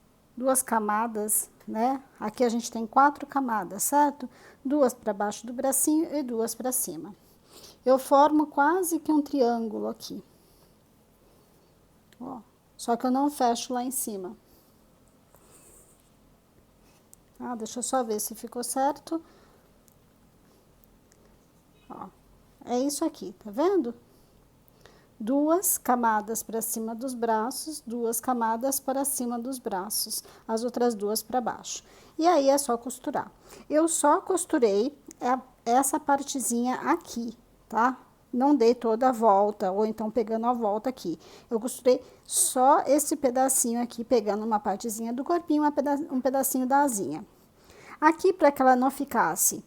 camadas, né? Aqui a gente tem 4 camadas, certo? Duas para baixo do bracinho e duas para cima. Eu formo quase que um triângulo aqui, ó, só que eu não fecho lá em cima. Ah, deixa eu só ver se ficou certo. Ó, é isso aqui, tá vendo? Duas camadas para cima dos braços, duas camadas para cima dos braços, as outras duas para baixo. E aí é só costurar. Eu só costurei essa partezinha aqui, tá? Não dei toda a volta, ou então pegando a volta aqui. Eu costurei só esse pedacinho aqui, pegando uma partezinha do corpinho, um pedacinho da asinha. Aqui, para que ela não ficasse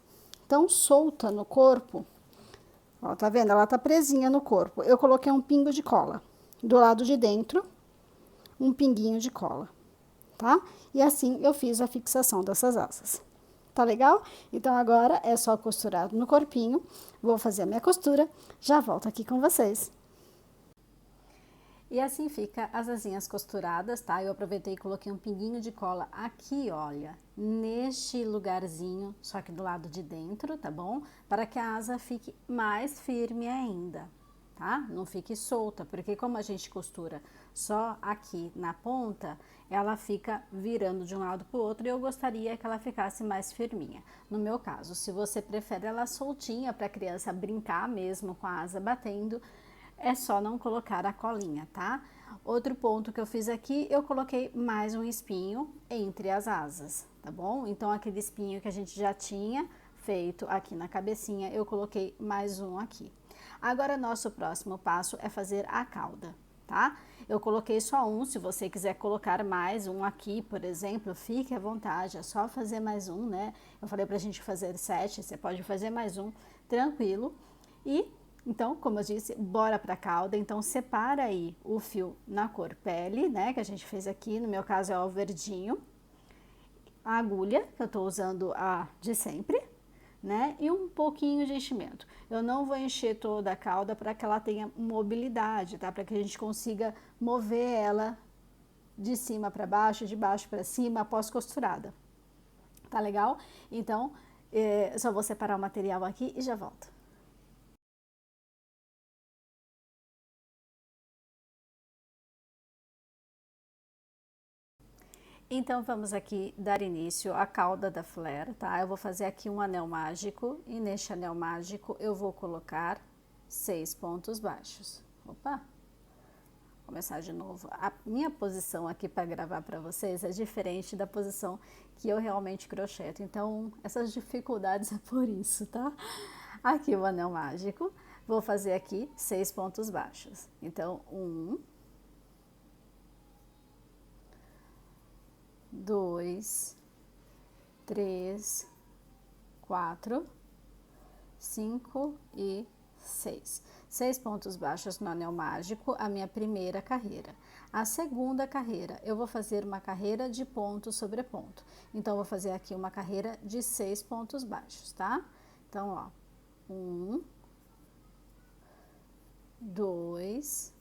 tão solta no corpo, ó, tá vendo? Ela tá presinha no corpo. Eu coloquei um pingo de cola. Do lado de dentro, um pinguinho de cola, tá? E assim eu fiz a fixação dessas asas. Tá legal? Então, agora é só costurar no corpinho. Vou fazer a minha costura, já volto aqui com vocês. E assim fica as asinhas costuradas, tá? Eu aproveitei e coloquei um pinguinho de cola aqui, olha, neste lugarzinho, só que do lado de dentro, tá bom? Para que a asa fique mais firme ainda, tá? Não fique solta, porque como a gente costura só aqui na ponta, ela fica virando de um lado pro outro e eu gostaria que ela ficasse mais firminha. No meu caso, se você prefere ela soltinha para a criança brincar mesmo com a asa batendo, é só não colocar a colinha, tá? Outro ponto que eu fiz aqui, eu coloquei mais um espinho entre as asas, tá bom? Então, aquele espinho que a gente já tinha feito aqui na cabecinha, eu coloquei mais um aqui. Agora, nosso próximo passo é fazer a cauda, tá? Eu coloquei só um, se você quiser colocar mais um aqui, por exemplo, fique à vontade, é só fazer mais um, né? Eu falei pra gente fazer 7, você pode fazer mais um, tranquilo. E então, como eu disse, bora pra cauda. Então, separa aí o fio na cor pele, né? Que a gente fez aqui, no meu caso é o verdinho. A agulha, que eu tô usando a de sempre, né? E um pouquinho de enchimento. Eu não vou encher toda a cauda para que ela tenha mobilidade, tá? Para que a gente consiga mover ela de cima para baixo, de baixo para cima, após costurada. Tá legal? Então, só vou separar o material aqui e já volto. Então, vamos aqui dar início à cauda da flare, tá? Eu vou fazer aqui um anel mágico e neste anel mágico eu vou colocar 6 pontos baixos. Opa! começar de novo. A minha posição aqui para gravar para vocês é diferente da posição que eu realmente crocheto. Então, essas dificuldades é por isso, tá? Aqui o anel mágico. Vou fazer aqui 6 pontos baixos. Então, 1, 2, 3, 4, 5 e 6. 6 pontos baixos no anel mágico, a minha primeira carreira. A segunda carreira, eu vou fazer uma carreira de ponto sobre ponto. Então, vou fazer aqui uma carreira de 6 pontos baixos, tá? Então, ó, 1, 2,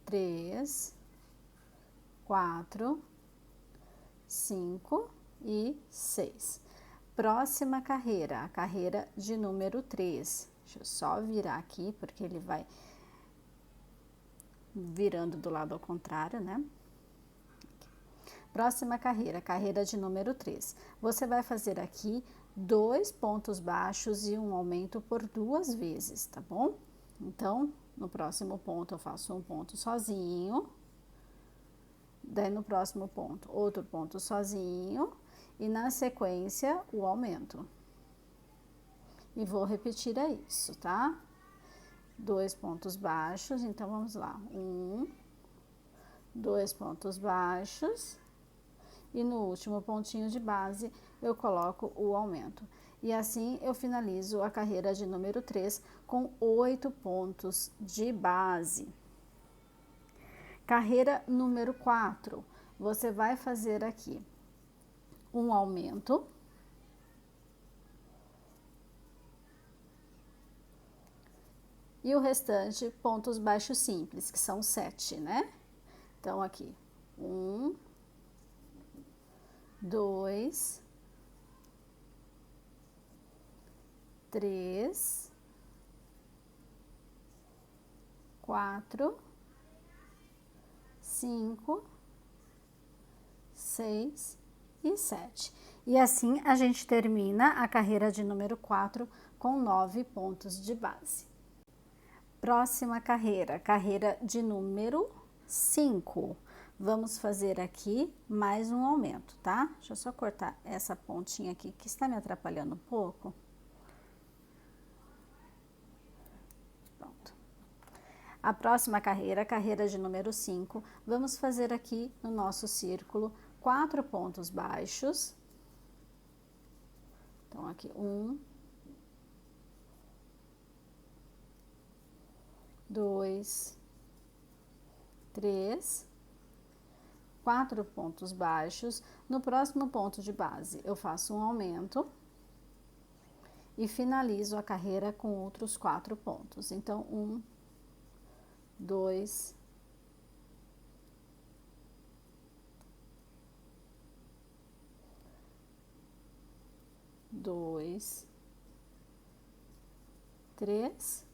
3, 4, 5 e 6. Próxima carreira, a carreira de número 3. Deixa eu só virar aqui, porque ele vai virando do lado ao contrário, né? Próxima carreira, carreira de número 3. Você vai fazer aqui 2 pontos baixos e um aumento por 2 vezes, tá bom? Então, no próximo ponto eu faço um ponto sozinho. Daí no próximo ponto, outro ponto sozinho. E na sequência, o aumento. E vou repetir isso, tá? 2 pontos baixos, então vamos lá. 1, 2 pontos baixos. E no último pontinho de base, eu coloco o aumento. E assim eu finalizo a carreira de número 3 com 8 pontos de base. Carreira número 4, você vai fazer aqui um aumento. E o restante, pontos baixos simples, que são 7, né? Então, aqui, 1, 2, 3, 4, 5, 6 e 7. E assim a gente termina a carreira de número 4 com 9 pontos de base. Próxima carreira, carreira de número 5. Vamos fazer aqui mais um aumento, tá? Deixa eu só cortar essa pontinha aqui que está me atrapalhando um pouco. Pronto. A próxima carreira, carreira de número 5, vamos fazer aqui no nosso círculo 4 pontos baixos. Então, aqui 1, 2, 3, 4 pontos baixos. No próximo ponto de base, eu faço um aumento e finalizo a carreira com outros 4 pontos. Então, 1, 2, 2, 3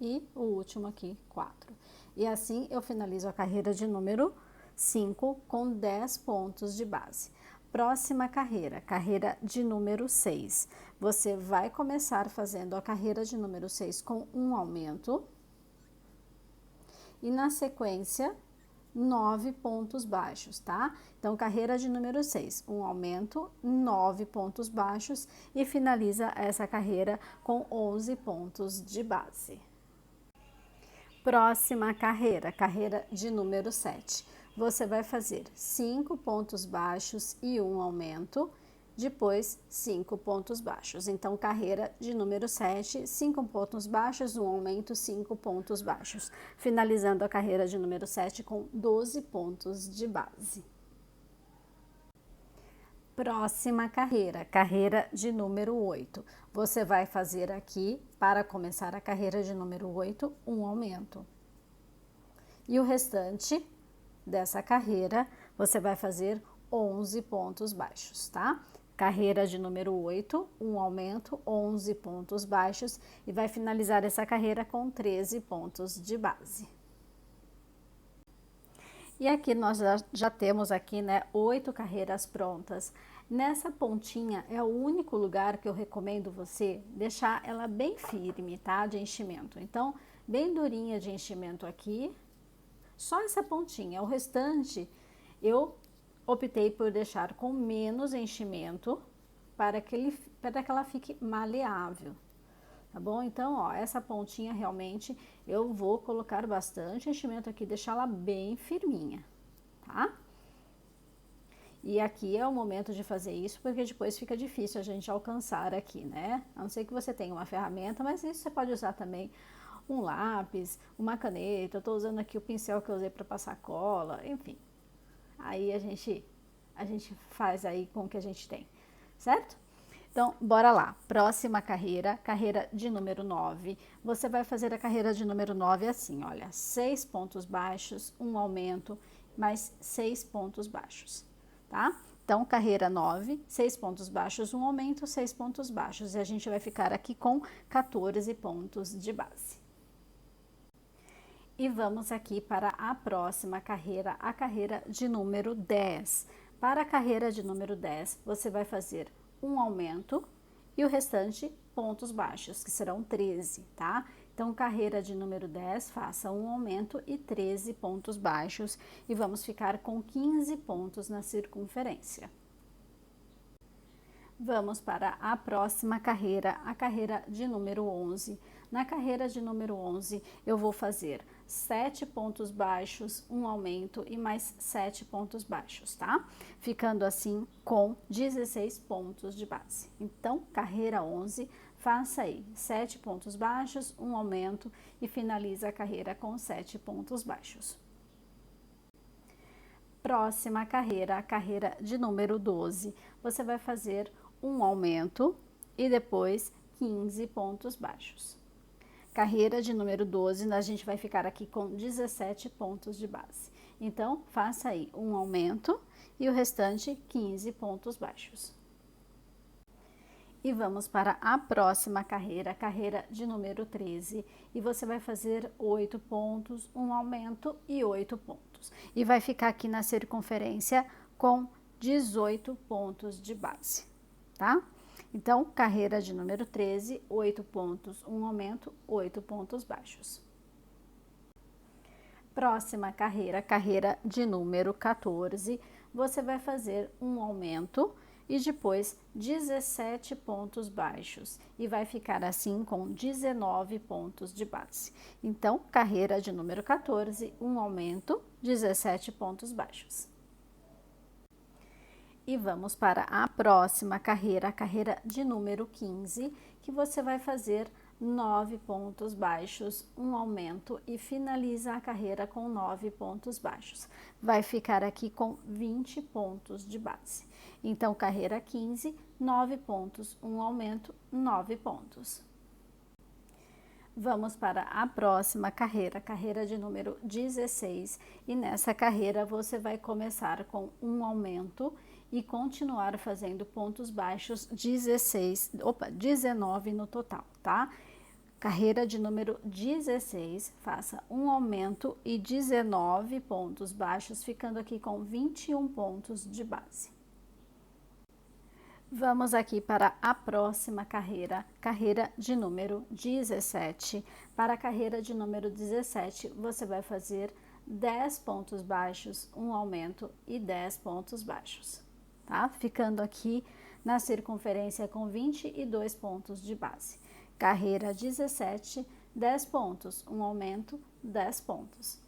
e o último aqui, 4. E assim eu finalizo a carreira de número 5 com 10 pontos de base. Próxima carreira, carreira de número 6. Você vai começar fazendo a carreira de número 6 com um aumento. E na sequência, 9 pontos baixos, tá? Então, carreira de número 6, um aumento, 9 pontos baixos e finaliza essa carreira com 11 pontos de base. Próxima carreira, carreira de número 7. Você vai fazer 5 pontos baixos e um aumento, depois 5 pontos baixos. Então, carreira de número 7, 5 pontos baixos, um aumento, 5 pontos baixos. Finalizando a carreira de número 7 com 12 pontos de base. Próxima carreira, carreira de número 8. Você vai fazer aqui, para começar a carreira de número 8, um aumento. E o restante dessa carreira, você vai fazer 11 pontos baixos, tá? Carreira de número 8, um aumento, 11 pontos baixos e vai finalizar essa carreira com 13 pontos de base. E aqui nós já temos aqui, né, 8 carreiras prontas. Nessa pontinha é o único lugar que eu recomendo você deixar ela bem firme, tá, de enchimento. Então, bem durinha de enchimento aqui, Só essa pontinha. O restante eu optei por deixar com menos enchimento para que ela fique maleável. Tá bom? Então, ó, essa pontinha realmente eu vou colocar bastante enchimento aqui, deixá-la bem firminha, tá? E aqui é o momento de fazer isso, porque depois fica difícil a gente alcançar aqui, né? A não ser que você tenha uma ferramenta, mas isso você pode usar também um lápis, uma caneta. Eu tô usando aqui o pincel que eu usei para passar cola, enfim. Aí a gente faz aí com o que a gente tem, certo? Então, bora lá. Próxima carreira, carreira de número 9. Você vai fazer a carreira de número 9 assim, olha, 6 pontos baixos, um aumento, mais 6 pontos baixos, tá? Então, carreira 9, 6 pontos baixos, um aumento, 6 pontos baixos. E a gente vai ficar aqui com 14 pontos de base. E vamos aqui para a próxima carreira, a carreira de número 10. Para a carreira de número 10, você vai fazer um aumento e o restante pontos baixos, que serão 13, tá? Então, carreira de número 10, faça um aumento e 13 pontos baixos e vamos ficar com 15 pontos na circunferência. Vamos para a próxima carreira, a carreira de número 11. Na carreira de número 11, eu vou fazer 7 pontos baixos, um aumento e mais 7 pontos baixos, tá? Ficando assim com 16 pontos de base. Então, carreira 11, faça aí 7 pontos baixos, um aumento e finaliza a carreira com 7 pontos baixos. Próxima carreira, a carreira de número 12, você vai fazer um aumento e depois 15 pontos baixos. Carreira de número 12, a gente vai ficar aqui com 17 pontos de base. Então, faça aí um aumento e o restante 15 pontos baixos. E vamos para a próxima carreira, carreira de número 13. E você vai fazer 8 pontos, um aumento e 8 pontos. E vai ficar aqui na circunferência com 18 pontos de base, tá? Então, carreira de número 13, 8 pontos, um aumento, 8 pontos baixos. Próxima carreira, carreira de número 14, você vai fazer um aumento e depois 17 pontos baixos e vai ficar assim com 19 pontos de base. Então, carreira de número 14, um aumento, 17 pontos baixos. E vamos para a próxima carreira, a carreira de número 15, que você vai fazer 9 pontos baixos, um aumento e finaliza a carreira com 9 pontos baixos. Vai ficar aqui com 20 pontos de base. Então, carreira 15, 9 pontos, um aumento, 9 pontos. Vamos para a próxima carreira, carreira de número 16, e nessa carreira você vai começar com um aumento e continuar fazendo pontos baixos 19 no total, tá? Carreira de número 16, faça um aumento e 19 pontos baixos, ficando aqui com 21 pontos de base. Vamos aqui para a próxima carreira, carreira de número 17. Para a carreira de número 17, você vai fazer 10 pontos baixos, um aumento e 10 pontos baixos, tá? Ficando aqui na circunferência com 22 pontos de base. Carreira 17, 10 pontos, um aumento, 10 pontos.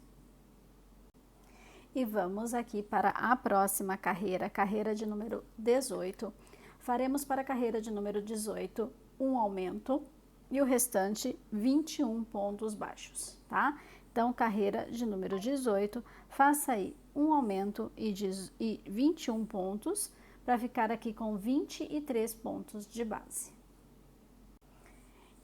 E vamos aqui para a próxima carreira, carreira de número 18. Faremos para a carreira de número 18 um aumento e o restante 21 pontos baixos, tá? Então, carreira de número 18, faça aí um aumento e 21 pontos para ficar aqui com 23 pontos de base.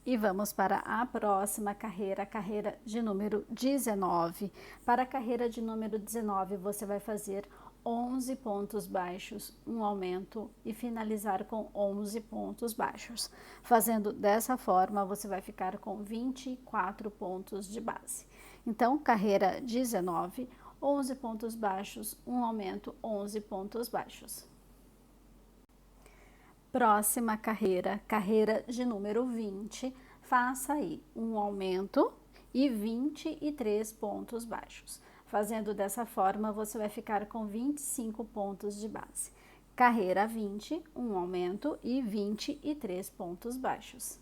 E vamos para a próxima carreira, carreira de número 19. Para a carreira de número 19, você vai fazer 11 pontos baixos, um aumento e finalizar com 11 pontos baixos. Fazendo dessa forma, você vai ficar com 24 pontos de base. Então, carreira 19, 11 pontos baixos, um aumento, 11 pontos baixos. Próxima carreira, carreira de número 20, faça aí um aumento e 23 pontos baixos. Fazendo dessa forma, você vai ficar com 25 pontos de base. Carreira 20, um aumento e 23 pontos baixos.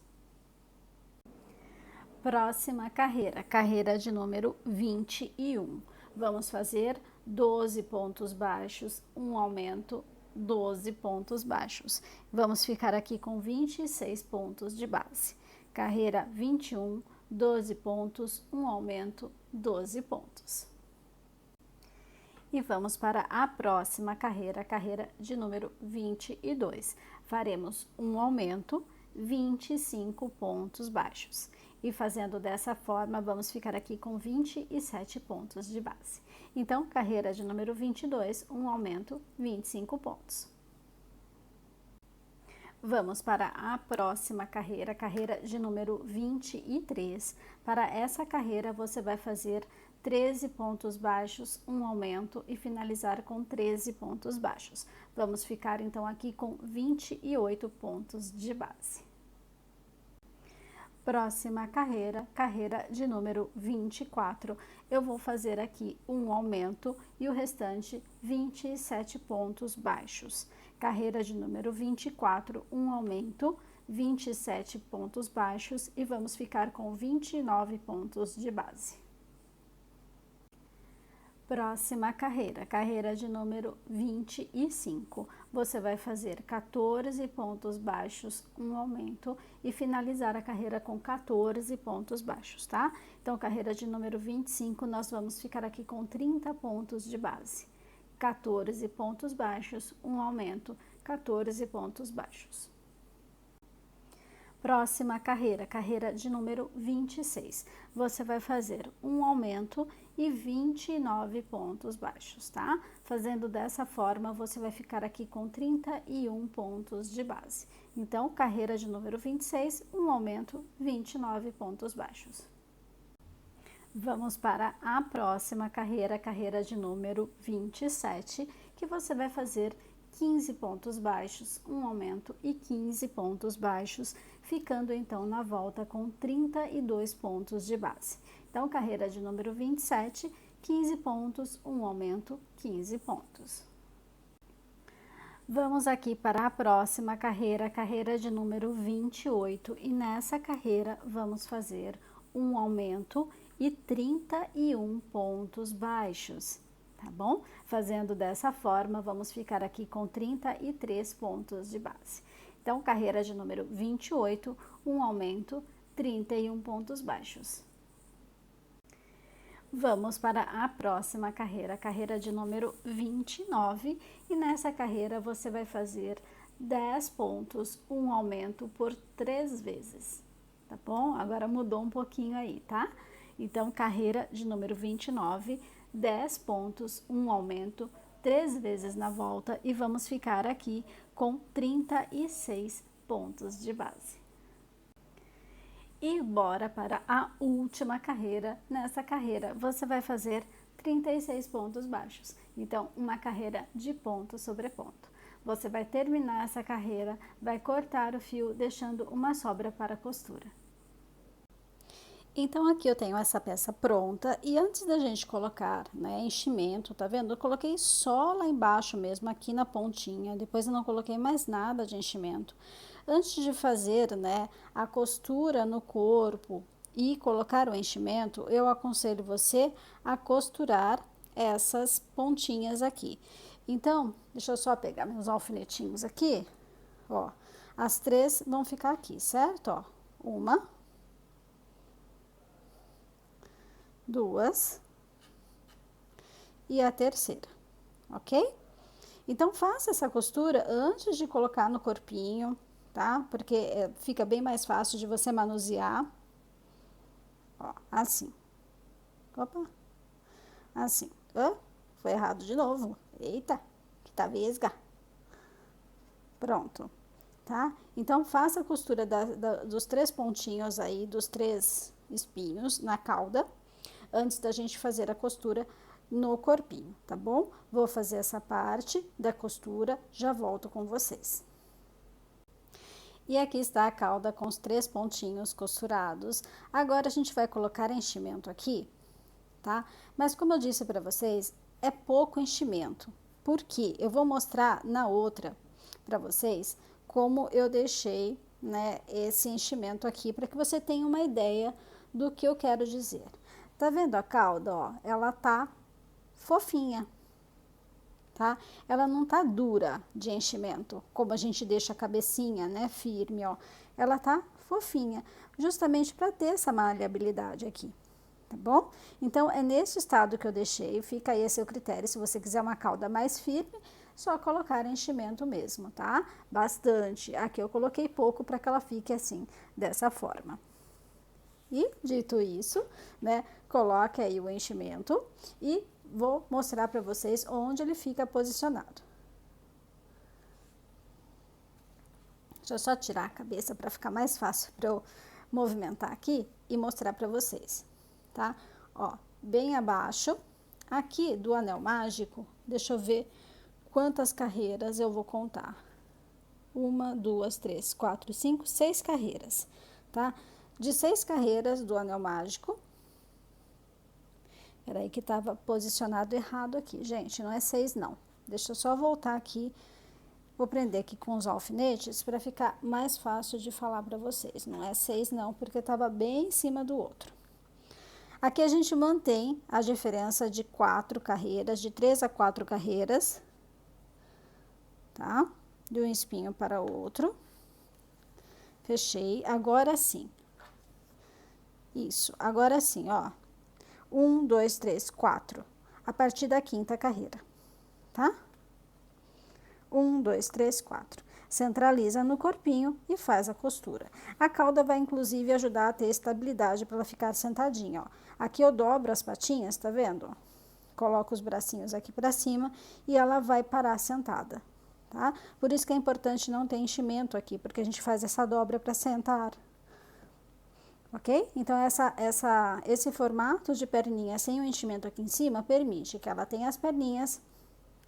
Próxima carreira, carreira de número 21. Vamos fazer 12 pontos baixos, um aumento, 12 pontos baixos. Vamos ficar aqui com 26 pontos de base. Carreira 21, 12 pontos, um aumento, 12 pontos. E vamos para a próxima carreira, carreira de número 22. Faremos um aumento, 25 pontos baixos. E fazendo dessa forma, vamos ficar aqui com 27 pontos de base. Então, carreira de número 22, um aumento, 25 pontos. Vamos para a próxima carreira, carreira de número 23. Para essa carreira, você vai fazer 13 pontos baixos, um aumento e finalizar com 13 pontos baixos. Vamos ficar então aqui com 28 pontos de base. Próxima carreira, carreira de número 24. Eu vou fazer aqui um aumento e o restante 27 pontos baixos. Carreira de número 24, um aumento, 27 pontos baixos e vamos ficar com 29 pontos de base. Próxima carreira, carreira de número 25. Você vai fazer 14 pontos baixos, um aumento e finalizar a carreira com 14 pontos baixos, tá? Então, carreira de número 25, nós vamos ficar aqui com 30 pontos de base. 14 pontos baixos, um aumento, 14 pontos baixos. Próxima carreira, carreira de número 26. Você vai fazer um aumento e 29 pontos baixos, tá? Fazendo dessa forma, você vai ficar aqui com 31 pontos de base. Então, carreira de número 26, um aumento, 29 pontos baixos. Vamos para a próxima carreira, carreira de número 27, que você vai fazer 15 pontos baixos, um aumento e 15 pontos baixos, ficando então na volta com 32 pontos de base. Então, carreira de número 27, 15 pontos, um aumento, 15 pontos. Vamos aqui para a próxima carreira, carreira de número 28, e nessa carreira vamos fazer um aumento e 31 pontos baixos. Tá bom? Fazendo dessa forma, vamos ficar aqui com 33 pontos de base. Então, carreira de número 28, um aumento, 31 pontos baixos. Vamos para a próxima carreira, carreira de número 29, e nessa carreira você vai fazer 10 pontos, um aumento por 3 vezes, tá bom? Agora mudou um pouquinho aí, tá? Então, carreira de número 29, 10 pontos, um aumento, 3 vezes na volta e vamos ficar aqui com 36 pontos de base. E bora para a última carreira. Nessa carreira, você vai fazer 36 pontos baixos. Então, uma carreira de ponto sobre ponto. Você vai terminar essa carreira, vai cortar o fio, deixando uma sobra para costura. Então, aqui eu tenho essa peça pronta e antes da gente colocar, né, enchimento, tá vendo? Eu coloquei só lá embaixo mesmo, aqui na pontinha, depois eu não coloquei mais nada de enchimento. Antes de fazer, né, a costura no corpo e colocar o enchimento, eu aconselho você a costurar essas pontinhas aqui. Então, deixa eu só pegar meus alfinetinhos aqui, ó. As 3 vão ficar aqui, certo? Ó, uma, 2 e a terceira, ok? Então, faça essa costura antes de colocar no corpinho, tá? Porque fica bem mais fácil de você manusear. Ó, assim. Opa. Assim. Foi errado de novo. Eita, que tá vesga. Pronto, tá? Então, faça a costura dos 3 pontinhos aí, dos 3 espinhos na cauda, antes da gente fazer a costura no corpinho, tá bom? Vou fazer essa parte da costura, já volto com vocês. E aqui está a cauda com os 3 pontinhos costurados. Agora, a gente vai colocar enchimento aqui, tá? Mas como eu disse para vocês, é pouco enchimento. Porque eu vou mostrar na outra para vocês como eu deixei, né, esse enchimento aqui, para que você tenha uma ideia do que eu quero dizer. Tá vendo a cauda, ó? Ela tá fofinha, tá? Ela não tá dura de enchimento, como a gente deixa a cabecinha, né, firme, ó. Ela tá fofinha, justamente para ter essa maleabilidade aqui, tá bom? Então, é nesse estado que eu deixei, fica aí a seu critério. Se você quiser uma cauda mais firme, só colocar enchimento mesmo, tá? Bastante. Aqui eu coloquei pouco para que ela fique assim, dessa forma. E, dito isso, né, coloque aí o enchimento e vou mostrar para vocês onde ele fica posicionado. Deixa eu só tirar a cabeça para ficar mais fácil para eu movimentar aqui e mostrar para vocês, tá? Ó, bem abaixo, aqui do anel mágico, deixa eu ver quantas carreiras eu vou contar. 1, 2, 3, 4, 5, 6 carreiras, tá? De 6 carreiras do anel mágico. Peraí que tava posicionado errado aqui, gente, não é 6 não. Deixa eu só voltar aqui. Vou prender aqui com os alfinetes para ficar mais fácil de falar para vocês. Não é 6 não, porque estava bem em cima do outro. Aqui a gente mantém a diferença de 4 carreiras, de 3 a 4 carreiras, tá? De um espinho para o outro. Fechei. Agora sim. Isso. Agora sim, ó. 1, 2, 3, 4. A partir da 5ª carreira, tá? 1, 2, 3, 4. Centraliza no corpinho e faz a costura. A cauda vai, inclusive, ajudar a ter estabilidade para ela ficar sentadinha, ó. Aqui eu dobro as patinhas, tá vendo? Coloco os bracinhos aqui para cima e ela vai parar sentada, tá? Por isso que é importante não ter enchimento aqui, porque a gente faz essa dobra para sentar. Ok? Então, esse formato de perninha sem o enchimento aqui em cima permite que ela tenha as perninhas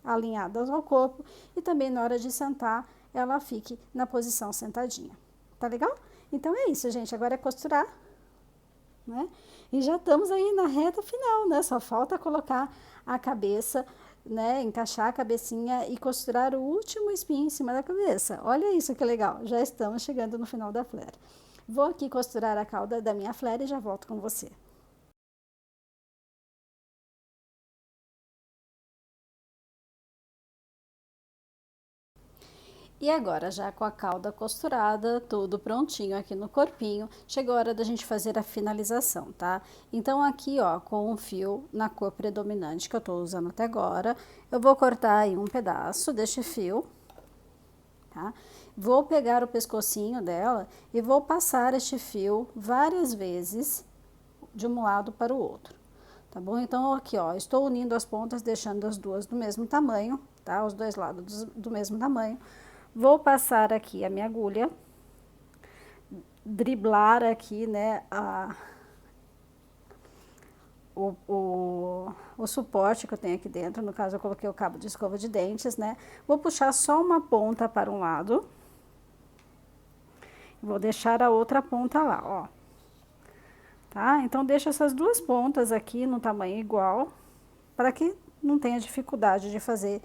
alinhadas ao corpo e também na hora de sentar ela fique na posição sentadinha. Tá legal? Então é isso, gente. Agora é costurar, né? E já estamos aí na reta final, né? Só falta colocar a cabeça, né? Encaixar a cabecinha e costurar o último espinho em cima da cabeça. Olha isso que legal. Já estamos chegando no final da flare. Vou aqui costurar a cauda da minha flare e já volto com você. E agora, já com a cauda costurada, tudo prontinho aqui no corpinho, chegou a hora da gente fazer a finalização, tá? Então, aqui, ó, com um fio na cor predominante que eu tô usando até agora, eu vou cortar aí um pedaço deste fio, tá? Vou pegar o pescocinho dela e vou passar este fio várias vezes de um lado para o outro, tá bom? Então, aqui, ó, estou unindo as pontas, deixando as duas do mesmo tamanho, tá? Os dois lados do mesmo tamanho. Vou passar aqui a minha agulha, driblar aqui, né, o suporte que eu tenho aqui dentro. No caso, eu coloquei o cabo de escova de dentes, né? Vou puxar só uma ponta para um lado. Vou deixar a outra ponta lá, ó. Tá? Então, deixa essas duas pontas aqui no tamanho igual, para que não tenha dificuldade de fazer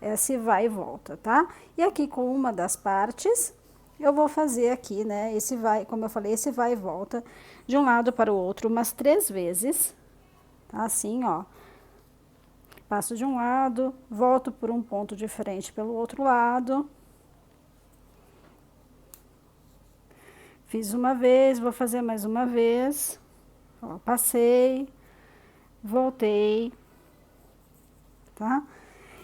esse vai e volta, tá? E aqui com uma das partes, eu vou fazer aqui, né, esse vai, como eu falei, esse vai e volta de um lado para o outro umas 3 vezes, tá? Assim, ó. Passo de um lado, volto por um ponto diferente pelo outro lado. Fiz uma vez, vou fazer mais uma vez. Ó, passei, voltei, tá?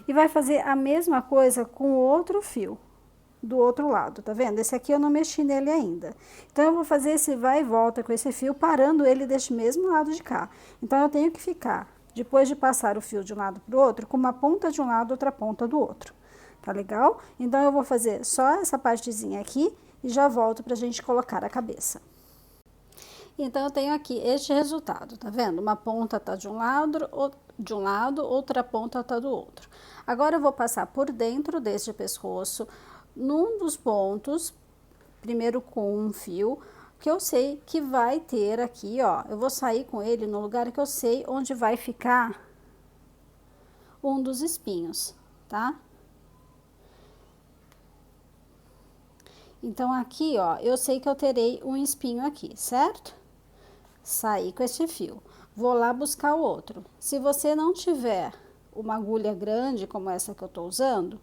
E vai fazer a mesma coisa com o outro fio do outro lado, tá vendo? Esse aqui eu não mexi nele ainda. Então, eu vou fazer esse vai e volta com esse fio, parando ele deste mesmo lado de cá. Então, eu tenho que ficar, depois de passar o fio de um lado pro outro, com uma ponta de um lado, outra ponta do outro. Tá legal? Então, eu vou fazer só essa partezinha aqui e já volto pra gente colocar a cabeça. Então, eu tenho aqui este resultado, tá vendo? Uma ponta tá de um lado, outra ponta tá do outro. Agora, eu vou passar por dentro deste pescoço, num dos pontos, primeiro com um fio, que eu sei que vai ter aqui, ó. Eu vou sair com ele no lugar que eu sei onde vai ficar um dos espinhos, tá? Então, aqui, ó, eu sei que eu terei um espinho aqui, certo? Saí com esse fio. Vou lá buscar o outro. Se você não tiver uma agulha grande, como essa que eu tô usando,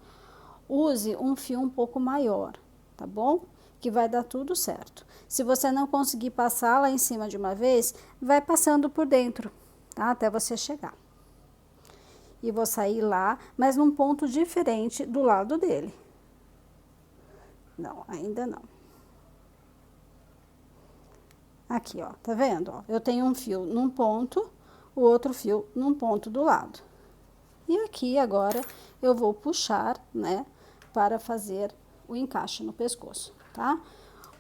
use um fio um pouco maior, tá bom? Que vai dar tudo certo. Se você não conseguir passar lá em cima de uma vez, vai passando por dentro, tá? Até você chegar. E vou sair lá, mas num ponto diferente do lado dele. Não, ainda não. Aqui, ó, tá vendo? Ó, eu tenho um fio num ponto, o outro fio num ponto do lado. E aqui agora eu vou puxar, né, para fazer o encaixe no pescoço, tá?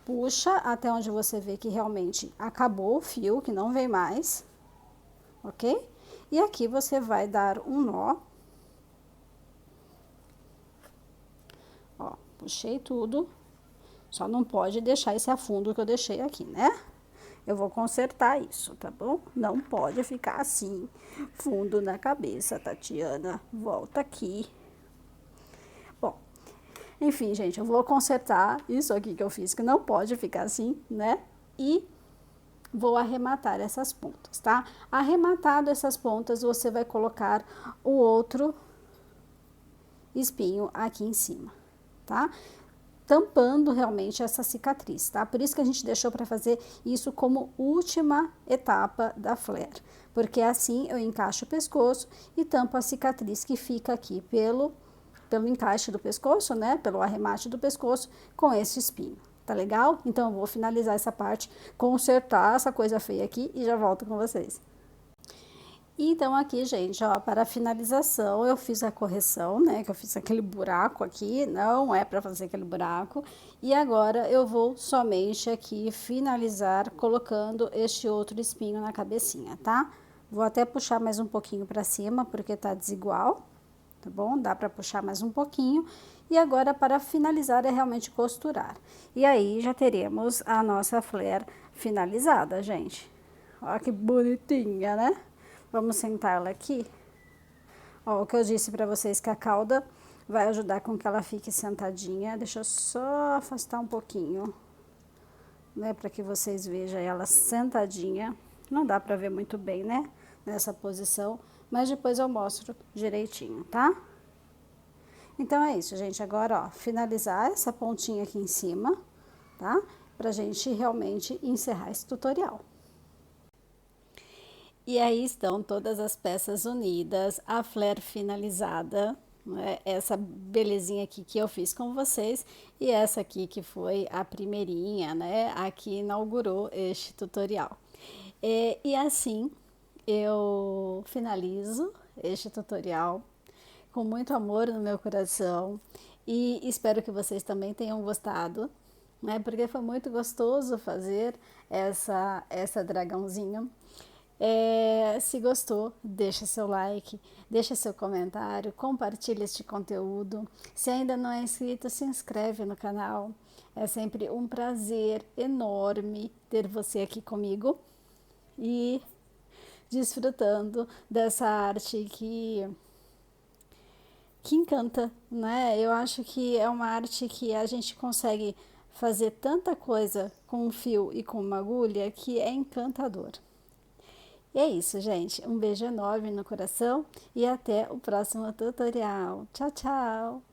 Puxa até onde você vê que realmente acabou o fio, que não vem mais, ok? E aqui você vai dar um nó. Ó, puxei tudo, só não pode deixar esse afundo que eu deixei aqui, né? Eu vou consertar isso, tá bom? Não pode ficar assim, fundo na cabeça, Tatiana. Volta aqui. Bom, enfim, gente, eu vou consertar isso aqui que eu fiz, que não pode ficar assim, né? E vou arrematar essas pontas, tá? Arrematado essas pontas, você vai colocar o outro espinho aqui em cima, tá? Tampando realmente essa cicatriz, tá? Por isso que a gente deixou para fazer isso como última etapa da flare, porque assim eu encaixo o pescoço e tampo a cicatriz que fica aqui pelo encaixe do pescoço, né? Pelo arremate do pescoço com esse espinho, tá legal? Então eu vou finalizar essa parte, consertar essa coisa feia aqui e já volto com vocês. Então, aqui, gente, ó, para a finalização, eu fiz a correção, né, que eu fiz aquele buraco aqui, não é para fazer aquele buraco. E agora, eu vou somente aqui finalizar colocando este outro espinho na cabecinha, tá? Vou até puxar mais um pouquinho para cima, porque tá desigual, tá bom? Dá para puxar mais um pouquinho. E agora, para finalizar, é realmente costurar. E aí, já teremos a nossa flare finalizada, gente. Ó, que bonitinha, né? Vamos sentar ela aqui. Ó, o que eu disse pra vocês que a cauda vai ajudar com que ela fique sentadinha. Deixa eu só afastar um pouquinho, né, pra que vocês vejam ela sentadinha. Não dá pra ver muito bem, né, nessa posição, mas depois eu mostro direitinho, tá? Então, é isso, gente. Agora, ó, finalizar essa pontinha aqui em cima, tá? Pra gente realmente encerrar esse tutorial. E aí estão todas as peças unidas, a flare finalizada, né? Essa belezinha aqui que eu fiz com vocês e essa aqui que foi a primeirinha, né? A que inaugurou este tutorial. E assim eu finalizo este tutorial com muito amor no meu coração e espero que vocês também tenham gostado, né? Porque foi muito gostoso fazer essa dragãozinha. Se gostou, deixa seu like, deixa seu comentário, compartilha este conteúdo. Se ainda não é inscrito, se inscreve no canal. É sempre um prazer enorme ter você aqui comigo e desfrutando dessa arte que encanta, né? Eu acho que é uma arte que a gente consegue fazer tanta coisa com um fio e com uma agulha que é encantador. E é isso, gente. Um beijo enorme no coração e até o próximo tutorial. Tchau, tchau!